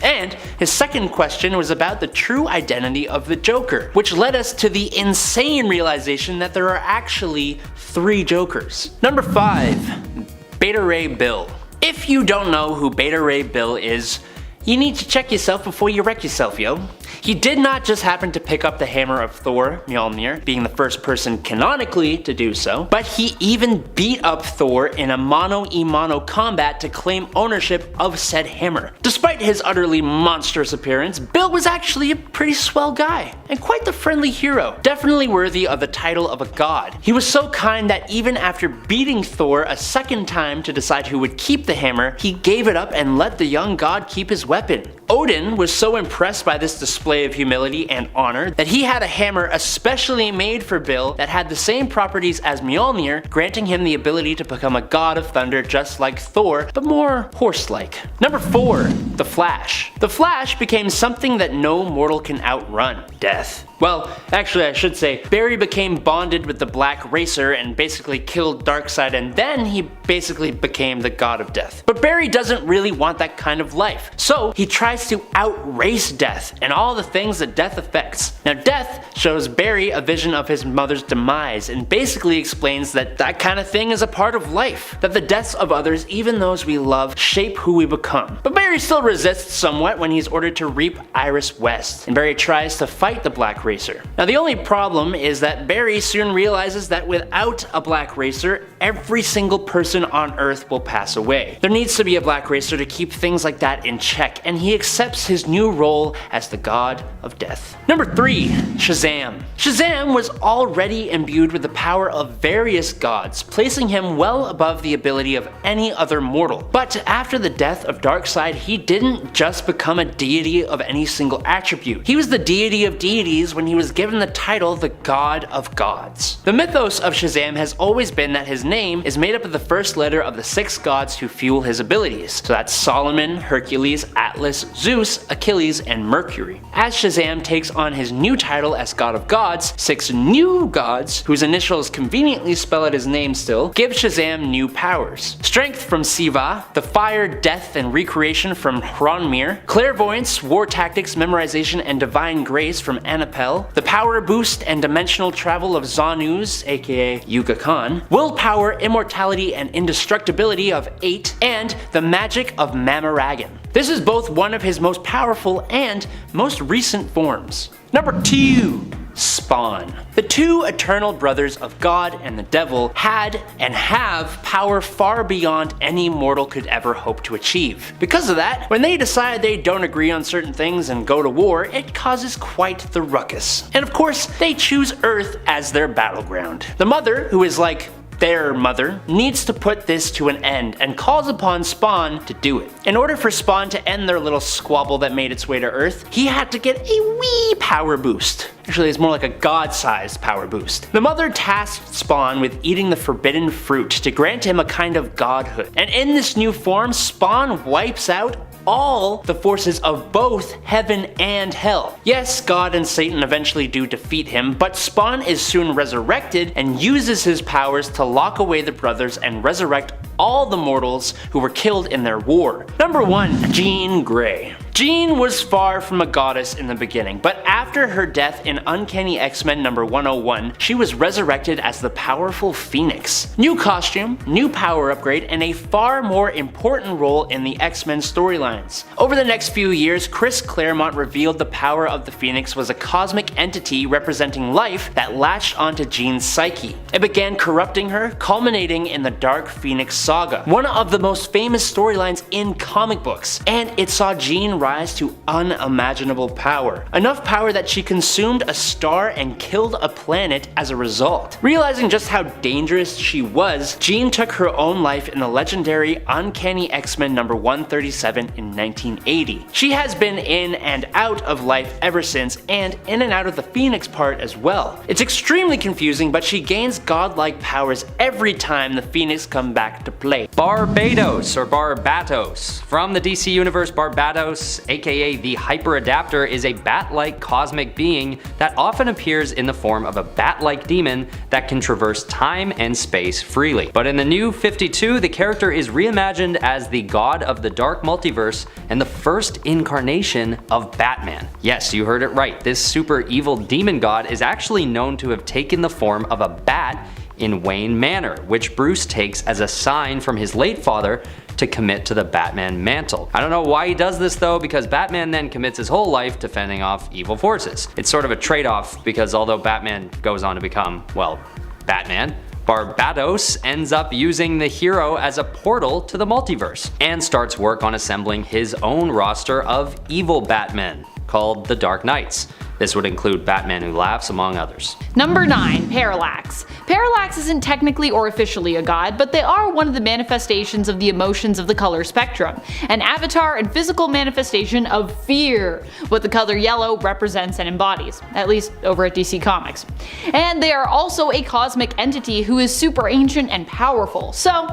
And his second question was about the true identity of the Joker, which led us to the insane realization that there are actually 3 Jokers. Number 5. Beta Ray Bill. If you don't know who Beta Ray Bill is, you need to check yourself before you wreck yourself, yo. He did not just happen to pick up the hammer of Thor, Mjolnir, being the first person canonically to do so, but he even beat up Thor in a mano-a-mano combat to claim ownership of said hammer. Despite his utterly monstrous appearance, Bill was actually a pretty swell guy, and quite the friendly hero, definitely worthy of the title of a god. He was so kind that even after beating Thor a second time to decide who would keep the hammer, he gave it up and let the young god keep his weapon. Odin was so impressed by this display of humility and honor that he had a hammer especially made for Bill that had the same properties as Mjolnir, granting him the ability to become a god of thunder just like Thor, but more horse-like. Number 4. The Flash. The Flash became something that no mortal can outrun: death. Well, actually I should say, Barry became bonded with the Black Racer and basically killed Darkseid, and then he basically became the god of death. But Barry doesn't really want that kind of life, so he tries to outrace death and all the things that death affects. Now death shows Barry a vision of his mother's demise and basically explains that that kind of thing is a part of life, that the deaths of others, even those we love, shape who we become. But Barry still resists somewhat when he's ordered to reap Iris West, and Barry tries to fight the Black Racer. Now the only problem is that Barry soon realizes that without a Black Racer, every single person on Earth will pass away. There needs to be a Black Racer to keep things like that in check, and he accepts his new role as the god of death. Number 3. Shazam. Shazam was already imbued with the power of various gods, placing him well above the ability of any other mortal. But after the death of Darkseid, he didn't just become a deity of any single attribute. He was the deity of deities when he was given the title the God of Gods. The mythos of Shazam has always been that his name is made up of the first letter of the 6 gods who fuel his abilities. So that's Solomon, Hercules, Atlas, Zeus, Achilles, and Mercury. As Shazam takes on his new title as God of Gods, 6 new gods, whose initials conveniently spell out his name still, give Shazam new powers. Strength from Siva, the fire, death, and recreation from Hronmir, clairvoyance, war tactics, memorization, and divine grace from Anapel, the power boost and dimensional travel of Zanuz, aka Yuga Khan, willpower, immortality, and indestructibility of 8, and the magic of Mamaragan. This is both one of his most powerful and most recent forms. Number 2. Spawn. The 2 eternal brothers of God and the devil had and have power far beyond any mortal could ever hope to achieve. Because of that, when they decide they don't agree on certain things and go to war, it causes quite the ruckus. And of course, they choose Earth as their battleground. The mother, who is like their mother, needs to put this to an end and calls upon Spawn to do it. In order for Spawn to end their little squabble that made its way to Earth, he had to get a wee power boost. Actually, it's more like a god-sized power boost. The mother tasked Spawn with eating the forbidden fruit to grant him a kind of godhood. And in this new form, Spawn wipes out all the forces of both heaven and hell. Yes, God and Satan eventually do defeat him, but Spawn is soon resurrected and uses his powers to lock away the brothers and resurrect all the mortals who were killed in their war. Number 1. Jean Grey. Jean was far from a goddess in the beginning, but after her death in Uncanny X-Men number 101, she was resurrected as the powerful Phoenix. New costume, new power upgrade, and a far more important role in the X-Men storylines. Over the next few years, Chris Claremont revealed the power of the Phoenix was a cosmic entity representing life that latched onto Jean's psyche. It began corrupting her, culminating in the Dark Phoenix Saga, one of the most famous storylines in comic books, and it saw Jean rise to unimaginable power. Enough power that she consumed a star and killed a planet as a result. Realizing just how dangerous she was, Jean took her own life in the legendary Uncanny X-Men number 137 in 1980. She has been in and out of life ever since, and in and out of the Phoenix part as well. It's extremely confusing, but she gains godlike powers every time the Phoenix come back to play. Barbados, or Barbatos. From the DC Universe, Barbatos, aka the Hyper Adapter, is a bat-like cosmic being that often appears in the form of a bat-like demon that can traverse time and space freely. But in the new 52, the character is reimagined as the god of the dark multiverse and the first incarnation of Batman. Yes, you heard it right. This super evil demon god is actually known to have taken the form of a bat in Wayne Manor, which Bruce takes as a sign from his late father to commit to the Batman mantle. I don't know why he does this though, because Batman then commits his whole life to fending off evil forces. It's sort of a trade-off, because although Batman goes on to become, well, Batman, Barbados ends up using the hero as a portal to the multiverse, and starts work on assembling his own roster of evil Batmen, called the Dark Knights. This would include Batman Who Laughs, among others. Number 9. Parallax. Parallax isn't technically or officially a god, but they are one of the manifestations of the emotions of the color spectrum, an avatar and physical manifestation of fear, what the color yellow represents and embodies, at least over at DC Comics. And they are also a cosmic entity who is super ancient and powerful, so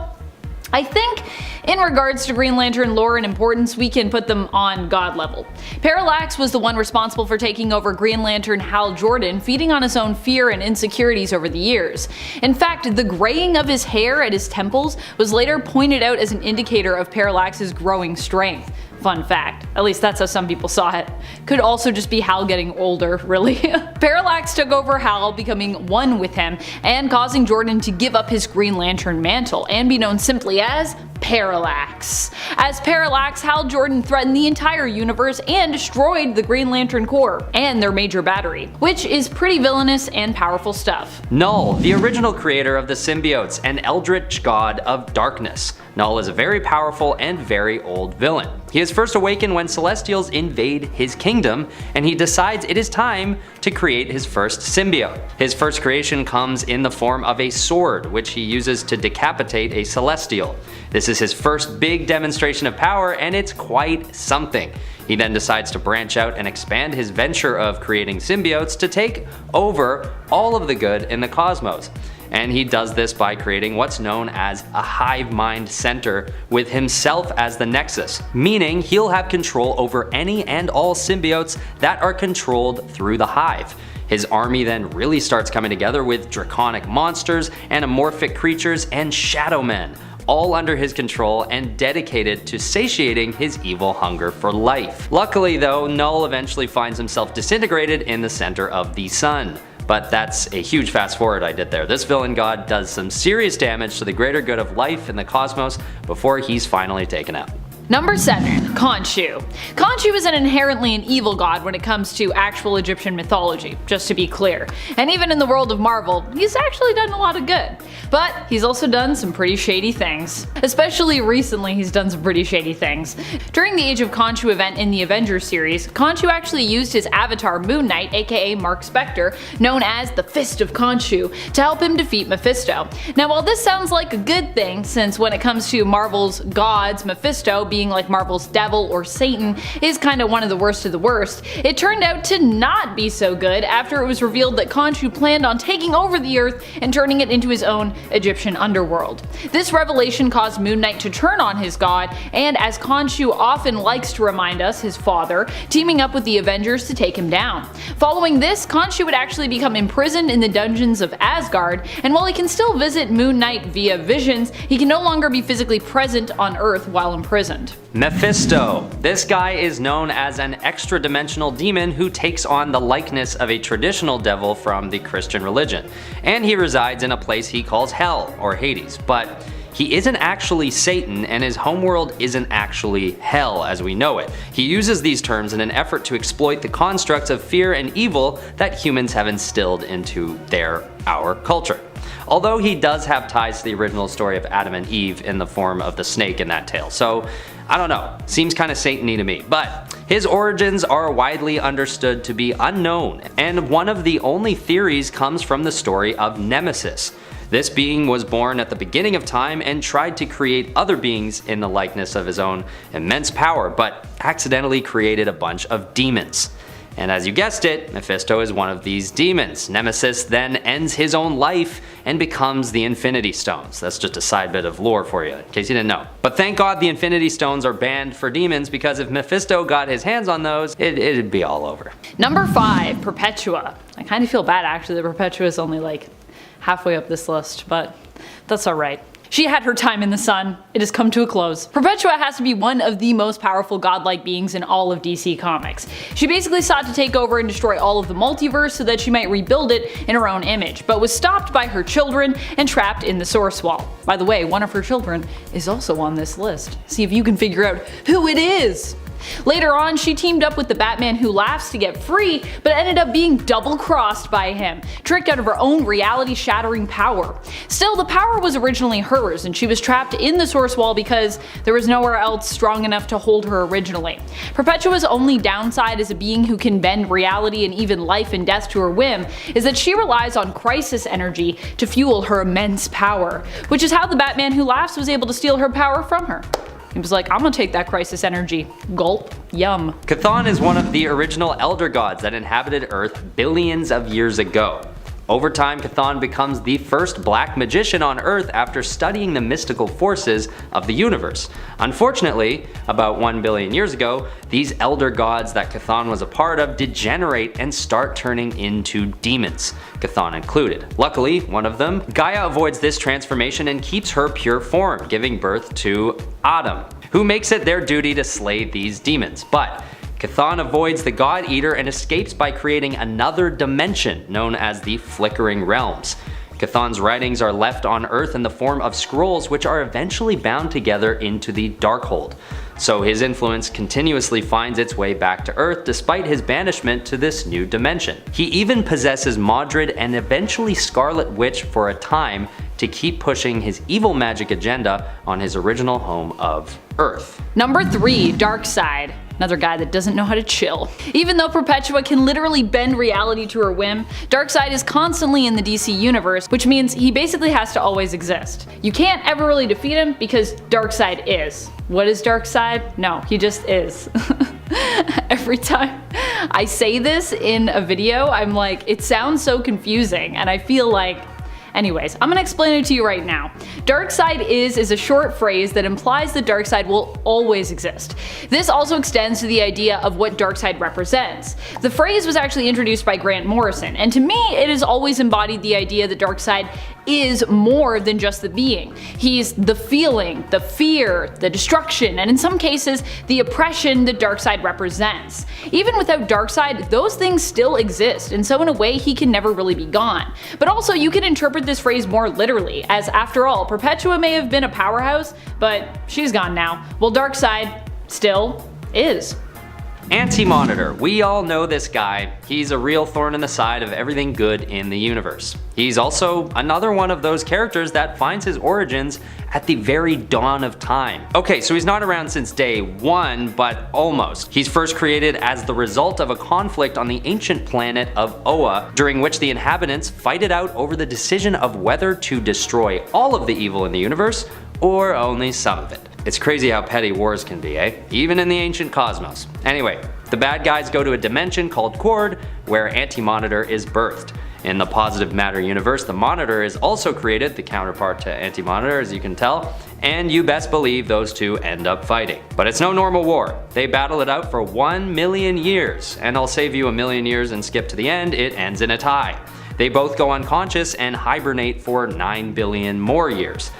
I think in regards to Green Lantern lore and importance, we can put them on god level. Parallax was the one responsible for taking over Green Lantern Hal Jordan, feeding on his own fear and insecurities over the years. In fact, the graying of his hair at his temples was later pointed out as an indicator of Parallax's growing strength. Fun fact. At least that's how some people saw it. Could also just be Hal getting older, really. Parallax took over Hal, becoming one with him, and causing Jordan to give up his Green Lantern mantle, and be known simply as Parallax. As Parallax, Hal Jordan threatened the entire universe and destroyed the Green Lantern Corps and their major battery, which is pretty villainous and powerful stuff. Null, the original creator of the symbiotes and eldritch god of darkness. Null is a very powerful and very old villain. He is first awakened when Celestials invade his kingdom, and he decides it is time to create his first symbiote. His first creation comes in the form of a sword, which he uses to decapitate a Celestial. This is his first big demonstration of power, and it's quite something. He then decides to branch out and expand his venture of creating symbiotes to take over all of the good in the cosmos. And he does this by creating what's known as a hive mind center with himself as the nexus, meaning he'll have control over any and all symbiotes that are controlled through the hive. His army then really starts coming together with draconic monsters, anamorphic creatures, and shadow men, all under his control and dedicated to satiating his evil hunger for life. Luckily though, Null eventually finds himself disintegrated in the center of the sun. But that's a huge fast forward I did there. This villain god does some serious damage to the greater good of life in the cosmos before he's finally taken out. Number 7. Khonshu. Khonshu is an inherently an evil god when it comes to actual Egyptian mythology, just to be clear. And even in the world of Marvel, he's actually done a lot of good. But he's also done some pretty shady things. Especially recently, he's done some pretty shady things. During the Age of Khonshu event in the Avengers series, Khonshu actually used his avatar Moon Knight, aka Mark Spector, known as the Fist of Khonshu, to help him defeat Mephisto. Now while this sounds like a good thing, since when it comes to Marvel's gods, Mephisto being like Marvel's devil or Satan is kinda one of the worst, it turned out to not be so good after it was revealed that Khonshu planned on taking over the earth and turning it into his own Egyptian underworld. This revelation caused Moon Knight to turn on his god, and as Khonshu often likes to remind us, his father, teaming up with the Avengers to take him down. Following this, Khonshu would actually become imprisoned in the dungeons of Asgard, and while he can still visit Moon Knight via visions, he can no longer be physically present on Earth while imprisoned. Mephisto. This guy is known as an extra-dimensional demon who takes on the likeness of a traditional devil from the Christian religion, and he resides in a place he calls Hell, or Hades, but he isn't actually Satan, and his homeworld isn't actually Hell as we know it. He uses these terms in an effort to exploit the constructs of fear and evil that humans have instilled into our culture. Although he does have ties to the original story of Adam and Eve in the form of the snake in that tale, so I don't know, seems kinda Satan-y to me. But His origins are widely understood to be unknown, and one of the only theories comes from the story of Nemesis. This being was born at the beginning of time and tried to create other beings in the likeness of his own immense power, but accidentally created a bunch of demons. And as you guessed it, Mephisto is one of these demons. Nemesis then ends his own life and becomes the Infinity Stones. That's just a side bit of lore for you, in case you didn't know. But thank God the Infinity Stones are banned for demons, because if Mephisto got his hands on those, it'd be all over. Number 5, Perpetua. I kind of feel bad actually that Perpetua is only like halfway up this list, but that's alright. She had her time in the sun. It has come to a close. Perpetua has to be one of the most powerful godlike beings in all of DC Comics. She basically sought to take over and destroy all of the multiverse so that she might rebuild it in her own image, but was stopped by her children and trapped in the Source Wall. By the way, one of her children is also on this list. See if you can figure out who it is. Later on, she teamed up with the Batman Who Laughs to get free, but ended up being double-crossed by him, tricked out of her own reality-shattering power. Still, the power was originally hers, and she was trapped in the Source Wall because there was nowhere else strong enough to hold her originally. Perpetua's only downside as a being who can bend reality and even life and death to her whim is that she relies on crisis energy to fuel her immense power, which is how the Batman Who Laughs was able to steal her power from her. He was like, I'm gonna take that crisis energy. Gulp. Yum. Chthon is one of the original Elder Gods that inhabited Earth billions of years ago. Over time, Chthon becomes the first black magician on Earth after studying the mystical forces of the universe. Unfortunately, about 1 billion years ago, these Elder Gods that Chthon was a part of degenerate and start turning into demons, Chthon included. Luckily, one of them, Gaia, avoids this transformation and keeps her pure form, giving birth to Adam, who makes it their duty to slay these demons. But Chthon avoids the God Eater and escapes by creating another dimension known as the Flickering Realms. Chthon's writings are left on Earth in the form of scrolls, which are eventually bound together into the Darkhold. So his influence continuously finds its way back to Earth despite his banishment to this new dimension. He even possesses Modred and eventually Scarlet Witch for a time to keep pushing his evil magic agenda on his original home of Earth. Number 3, Darkseid. Another guy that doesn't know how to chill. Even though Perpetua can literally bend reality to her whim, Darkseid is constantly in the DC universe, which means he basically has to always exist. You can't ever really defeat him because Darkseid is. What is Darkseid? No, he just is. Every time I say this in a video, I'm like, it sounds so confusing, and I feel like anyways, I'm gonna explain it to you right now. Darkseid is a short phrase that implies that Darkseid will always exist. This also extends to the idea of what Darkseid represents. The phrase was actually introduced by Grant Morrison, and to me it has always embodied the idea that Darkseid is more than just the being. He's the feeling, the fear, the destruction, and in some cases, the oppression that Darkseid represents. Even without Darkseid, those things still exist, and so in a way he can never really be gone. But also you can interpret this phrase more literally, as after all, Perpetua may have been a powerhouse, but she's gone now, while Darkseid still is. Anti-Monitor. We all know this guy. He's a real thorn in the side of everything good in the universe. He's also another one of those characters that finds his origins at the very dawn of time. Okay, so he's not around since day one, but almost. He's first created as the result of a conflict on the ancient planet of Oa, during which the inhabitants fight it out over the decision of whether to destroy all of the evil in the universe or only some of it. It's crazy how petty wars can be, eh? Even in the ancient cosmos. Anyway, the bad guys go to a dimension called Qord, where Anti-Monitor is birthed. In the Positive Matter universe, the Monitor is also created, the counterpart to Anti-Monitor as you can tell, and you best believe those two end up fighting. But it's no normal war. They battle it out for 1 million years, and I'll save you 1,000,000 years and skip to the end, it ends in a tie. They both go unconscious and hibernate for 9 billion more years.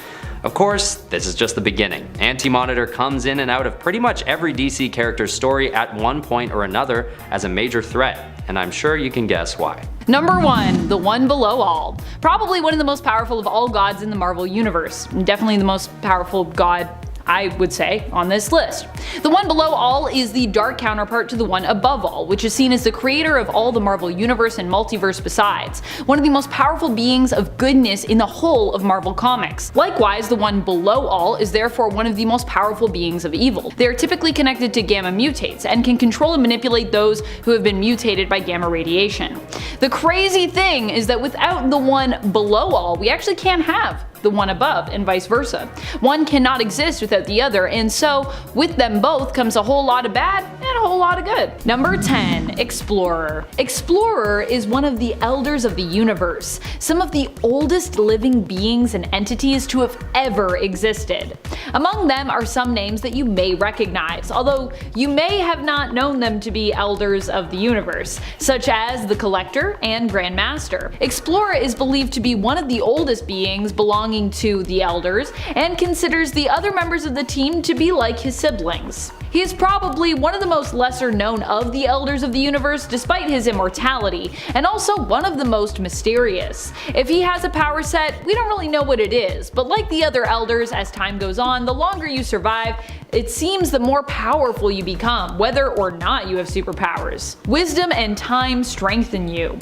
Of course, this is just the beginning. Anti-Monitor comes in and out of pretty much every DC character's story at one point or another as a major threat, and I'm sure you can guess why. Number 1, the one below all. Probably one of the most powerful of all gods in the Marvel Universe. Definitely the most powerful god I would say, on this list. The one below all is the dark counterpart to the one above all, which is seen as the creator of all the Marvel Universe and multiverse besides, one of the most powerful beings of goodness in the whole of Marvel Comics. Likewise, the one below all is therefore one of the most powerful beings of evil. They are typically connected to gamma mutates, and can control and manipulate those who have been mutated by gamma radiation. The crazy thing is that without the one below all, we actually can't have the one above, and vice versa. One cannot exist without the other, and so with them both comes a whole lot of bad and a whole lot of good. Number 10. Explorer. Explorer is one of the elders of the universe, some of the oldest living beings and entities to have ever existed. Among them are some names that you may recognize, although you may have not known them to be elders of the universe, such as the Collector and Grandmaster. Explorer is believed to be one of the oldest beings belonging to the elders, and considers the other members of the team to be like his siblings. He is probably one of the most lesser known of the elders of the universe despite his immortality, and also one of the most mysterious. If he has a power set, we don't really know what it is, but like the other elders, as time goes on, the longer you survive, it seems the more powerful you become, whether or not you have superpowers. Wisdom and time strengthen you.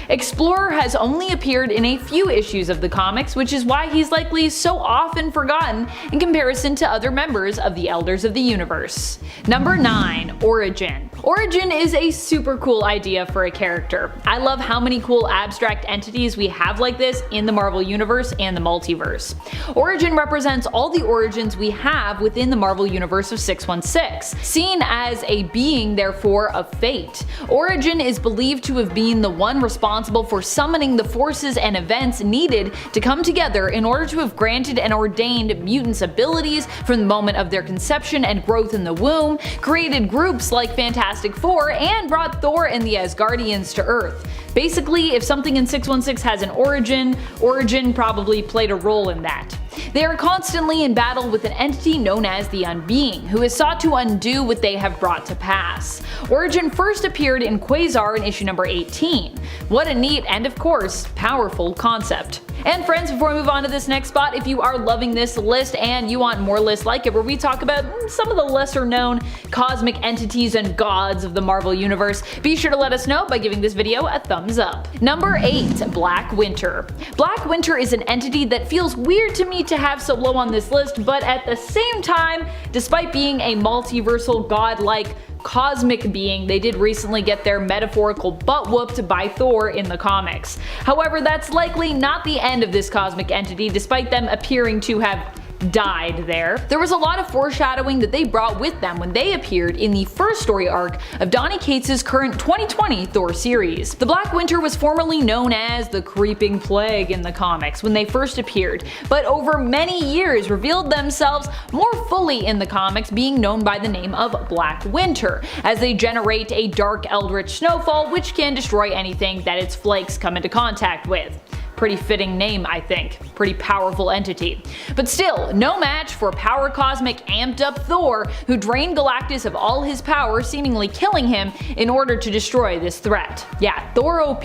Explorer has only appeared in a few issues of the comics, which is why he's likely so often forgotten in comparison to other members of the Elders of the Universe. Number 9. Origin. Origin is a super cool idea for a character. I love how many cool abstract entities we have like this in the Marvel Universe and the multiverse. Origin represents all the origins we have within the Marvel Universe of 616, seen as a being therefore of fate. Origin is believed to have been the one responsible for summoning the forces and events needed to come together in order to have granted and ordained mutants abilities from the moment of their conception and growth in the womb, created groups like Fantastic Four, and brought Thor and the Asgardians to Earth. Basically, if something in 616 has an origin, Origin probably played a role in that. They are constantly in battle with an entity known as the Unbeing, who has sought to undo what they have brought to pass. Origin first appeared in Quasar in issue number 18. What a neat and, of course, powerful concept. And friends, before we move on to this next spot, if you are loving this list and you want more lists like it where we talk about some of the lesser known cosmic entities and gods of the Marvel Universe, be sure to let us know by giving this video a thumbs up. Number 8. Black Winter. Black Winter is an entity that feels weird to me to have so low on this list, but at the same time, despite being a multiversal god-like cosmic being, they did recently get their metaphorical butt whooped by Thor in the comics. However, that's likely not the end of this cosmic entity, despite them appearing to have died there. There was a lot of foreshadowing that they brought with them when they appeared in the first story arc of Donny Cates' current 2020 Thor series. The Black Winter was formerly known as the Creeping Plague in the comics when they first appeared, but over many years revealed themselves more fully in the comics, being known by the name of Black Winter, as they generate a dark eldritch snowfall which can destroy anything that its flakes come into contact with. Pretty fitting name, I think. Pretty powerful entity. But still, no match for power cosmic amped up Thor, who drained Galactus of all his power, seemingly killing him in order to destroy this threat. Yeah, Thor OP.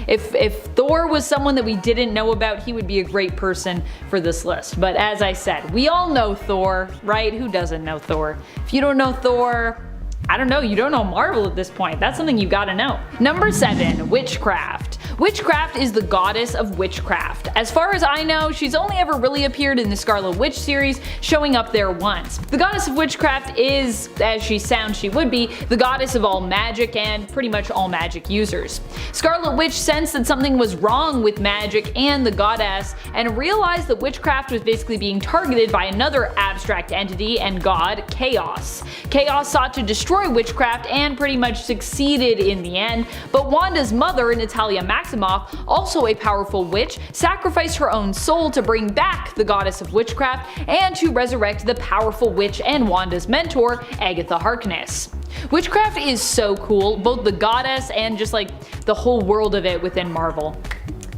If Thor was someone that we didn't know about, he would be a great person for this list. But as I said, we all know Thor, right? Who doesn't know Thor? If you don't know Thor, I don't know, you don't know Marvel at this point. That's something you gotta know. Number 7. Witchcraft. Witchcraft is the goddess of witchcraft. As far as I know, she's only ever really appeared in the Scarlet Witch series, showing up there once. The goddess of witchcraft is, as she sounds she would be, the goddess of all magic and pretty much all magic users. Scarlet Witch sensed that something was wrong with magic and the goddess, and realized that witchcraft was basically being targeted by another abstract entity and god, Chaos. Chaos sought to destroy witchcraft and pretty much succeeded in the end, but Wanda's mother, Natalia Maximoff, also a powerful witch, sacrificed her own soul to bring back the goddess of witchcraft and to resurrect the powerful witch and Wanda's mentor, Agatha Harkness. Witchcraft is so cool, both the goddess and just like the whole world of it within Marvel.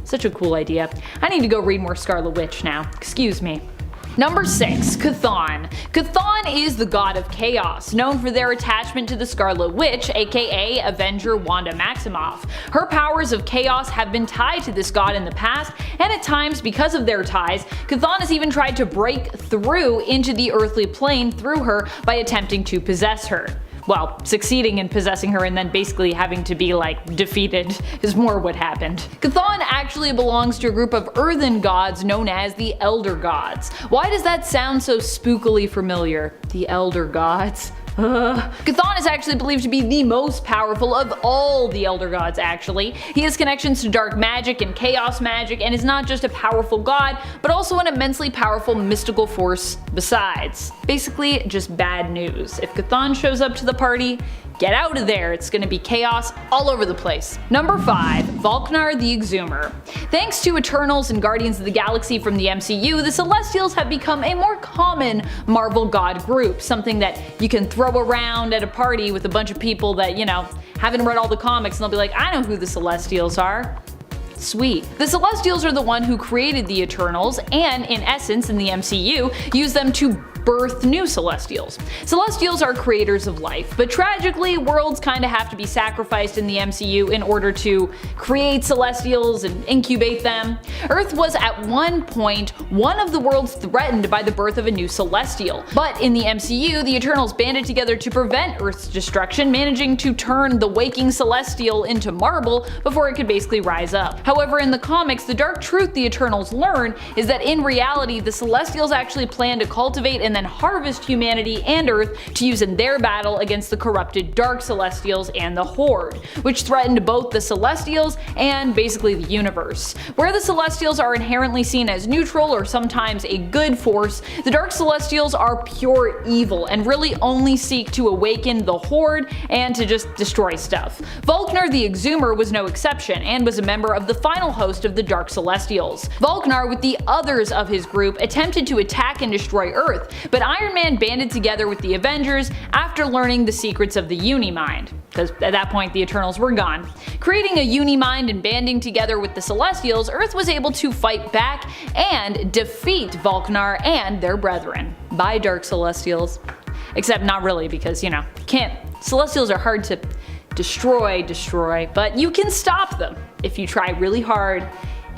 Such a cool idea. I need to go read more Scarlet Witch now. Excuse me. Number 6. Chthon. Chthon is the god of chaos, known for their attachment to the Scarlet Witch, aka Avenger Wanda Maximoff. Her powers of chaos have been tied to this god in the past, and at times, because of their ties, Chthon has even tried to break through into the earthly plane through her by attempting to possess her. Well, succeeding in possessing her and then basically having to be like defeated is more what happened. Chthon actually belongs to a group of earthen gods known as the Elder Gods. Why does that sound so spookily familiar? The Elder Gods. Chthon is actually believed to be the most powerful of all the Elder Gods actually. He has connections to dark magic and chaos magic and is not just a powerful god, but also an immensely powerful mystical force besides. Basically, just bad news. If Chthon shows up to the party, get out of there, it's gonna be chaos all over the place. Number 5. Volknar the Exhumer. Thanks to Eternals and Guardians of the Galaxy from the MCU, the Celestials have become a more common Marvel god group, something that you can throw around at a party with a bunch of people that, you know, haven't read all the comics and they'll be like, I know who the Celestials are. Sweet. The Celestials are the one who created the Eternals and, in essence, in the MCU, use them to birth new Celestials. Celestials are creators of life, but tragically, worlds kinda have to be sacrificed in the MCU in order to create Celestials and incubate them. Earth was at one point one of the worlds threatened by the birth of a new Celestial, but in the MCU, the Eternals banded together to prevent Earth's destruction, managing to turn the waking Celestial into marble before it could basically rise up. However, in the comics, the dark truth the Eternals learn is that in reality, the Celestials actually plan to cultivate and then harvest humanity and Earth to use in their battle against the corrupted Dark Celestials and the Horde, which threatened both the Celestials and basically the universe. Where the Celestials are inherently seen as neutral or sometimes a good force, the Dark Celestials are pure evil and really only seek to awaken the Horde and to just destroy stuff. Volknar the Exhumer was no exception and was a member of the final host of the Dark Celestials. Volknar, with the others of his group, attempted to attack and destroy Earth, but Iron Man banded together with the Avengers after learning the secrets of the Unimind, because at that point the Eternals were gone. Creating a Unimind and banding together with the Celestials, Earth was able to fight back and defeat Volknar and their brethren. Bye, Dark Celestials. Except not really, because, you know, Celestials are hard to destroy, but you can stop them if you try really hard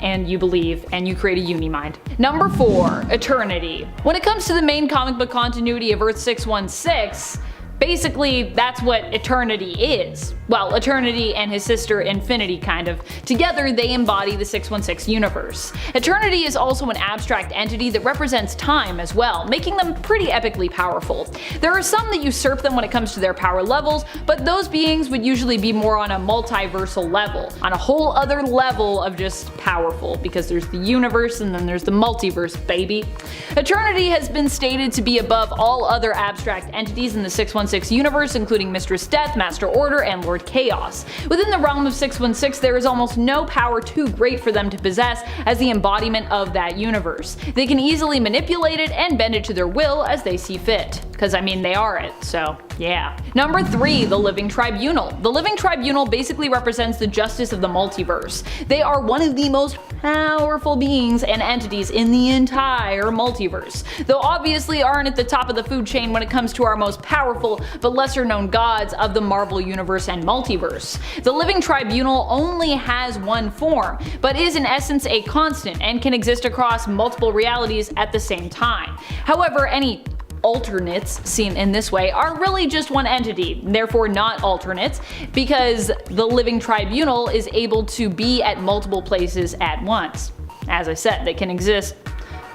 and you believe, and you create a Unimind. Number 4. Eternity. When it comes to the main comic book continuity of Earth 616, basically that's what Eternity is. Well, Eternity and his sister Infinity kind of. Together they embody the 616 universe. Eternity is also an abstract entity that represents time as well, making them pretty epically powerful. There are some that usurp them when it comes to their power levels, but those beings would usually be more on a multiversal level, on a whole other level of just powerful, because there's the universe and then there's the multiverse, baby. Eternity has been stated to be above all other abstract entities in the 616 universe, including Mistress Death, Master Order, and Lord Chaos. Within the realm of 616, there is almost no power too great for them to possess as the embodiment of that universe. They can easily manipulate it and bend it to their will as they see fit. Because I mean, they are it, so yeah. Number 3. The Living Tribunal. The Living Tribunal basically represents the justice of the multiverse. They are one of the most powerful beings and entities in the entire multiverse, though obviously aren't at the top of the food chain when it comes to our most powerful but lesser known gods of the Marvel Universe and multiverse. The Living Tribunal only has one form, but is in essence a constant and can exist across multiple realities at the same time. However, any alternates seen in this way are really just one entity, therefore not alternates, because the Living Tribunal is able to be at multiple places at once. As I said, they can exist.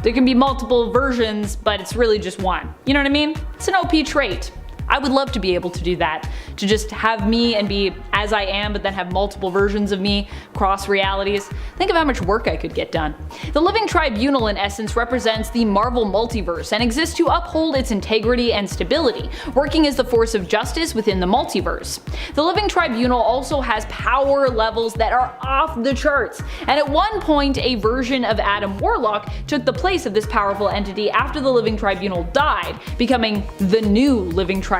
There can be multiple versions, but it's really just one. You know what I mean? It's an OP trait. I would love to be able to do that, to just have me and be as I am, but then have multiple versions of me across realities. Think of how much work I could get done. The Living Tribunal in essence represents the Marvel multiverse and exists to uphold its integrity and stability, working as the force of justice within the multiverse. The Living Tribunal also has power levels that are off the charts, and at one point a version of Adam Warlock took the place of this powerful entity after the Living Tribunal died, becoming the new Living Tribunal.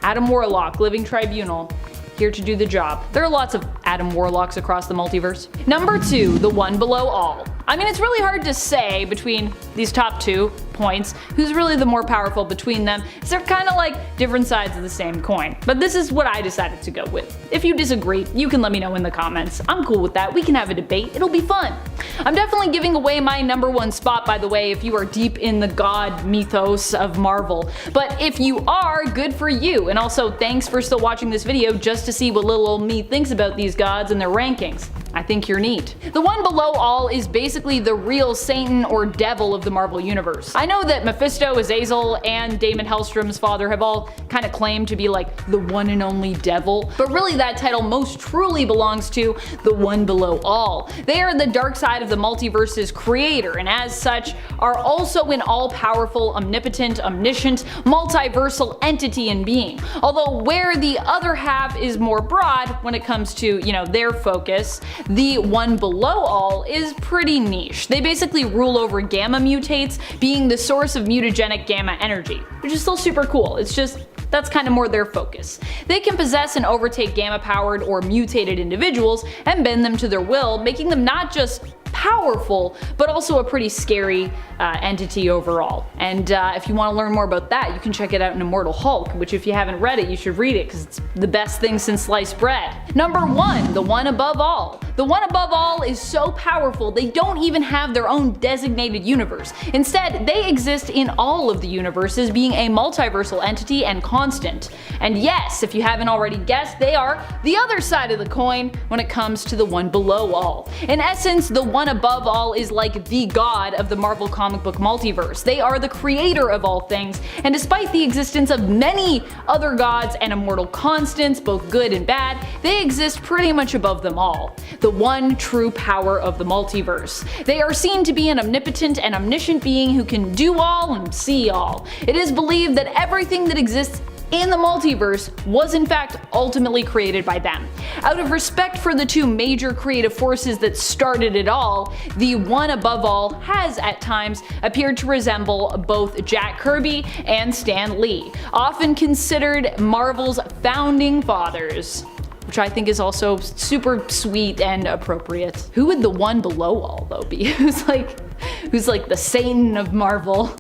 Adam Warlock, Living Tribunal, here to do the job. There are lots of Adam Warlocks across the multiverse. Number 2, the one below all. I mean, it's really hard to say between these top two, points who's really the more powerful between them, as they're kind of like different sides of the same coin. But this is what I decided to go with. If you disagree, you can let me know in the comments. I'm cool with that. We can have a debate. It'll be fun. I'm definitely giving away my #1 spot, by the way, if you are deep in the god mythos of Marvel. But if you are, good for you. And also, thanks for still watching this video just to see what little old me thinks about these gods and their rankings. I think you're neat. The one below all is basically the real Satan or devil of the Marvel Universe. I know that Mephisto, Azazel, and Damon Hellstrom's father have all kind of claimed to be like the one and only devil, but really that title most truly belongs to the one below all. They are the dark side of the multiverse's creator, and as such are also an all-powerful, omnipotent, omniscient, multiversal entity and being. Although where the other half is more broad when it comes to, their focus, the one below all is pretty niche. They basically rule over gamma mutates, being the source of mutagenic gamma energy, which is still super cool. It's just that's kind of more their focus. They can possess and overtake gamma-powered or mutated individuals and bend them to their will, making them not just powerful, but also a pretty scary entity overall. And if you want to learn more about that, you can check it out in Immortal Hulk, which if you haven't read it, you should read it because it's the best thing since sliced bread. #1, the one above all. The one above all is so powerful they don't even have their own designated universe. Instead, they exist in all of the universes, being a multiversal entity and constant. And yes, if you haven't already guessed, they are the other side of the coin when it comes to the one below all. In essence, the one above all is like the god of the Marvel comic book multiverse. They are the creator of all things, and despite the existence of many other gods and immortal constants, both good and bad, they exist pretty much above them all. The one true power of the multiverse. They are seen to be an omnipotent and omniscient being who can do all and see all. It is believed that everything that exists in the multiverse was in fact ultimately created by them. Out of respect for the two major creative forces that started it all, the one above all has at times appeared to resemble both Jack Kirby and Stan Lee, often considered Marvel's founding fathers, which I think is also super sweet and appropriate. Who would the one below all though be? Who's like the Satan of Marvel?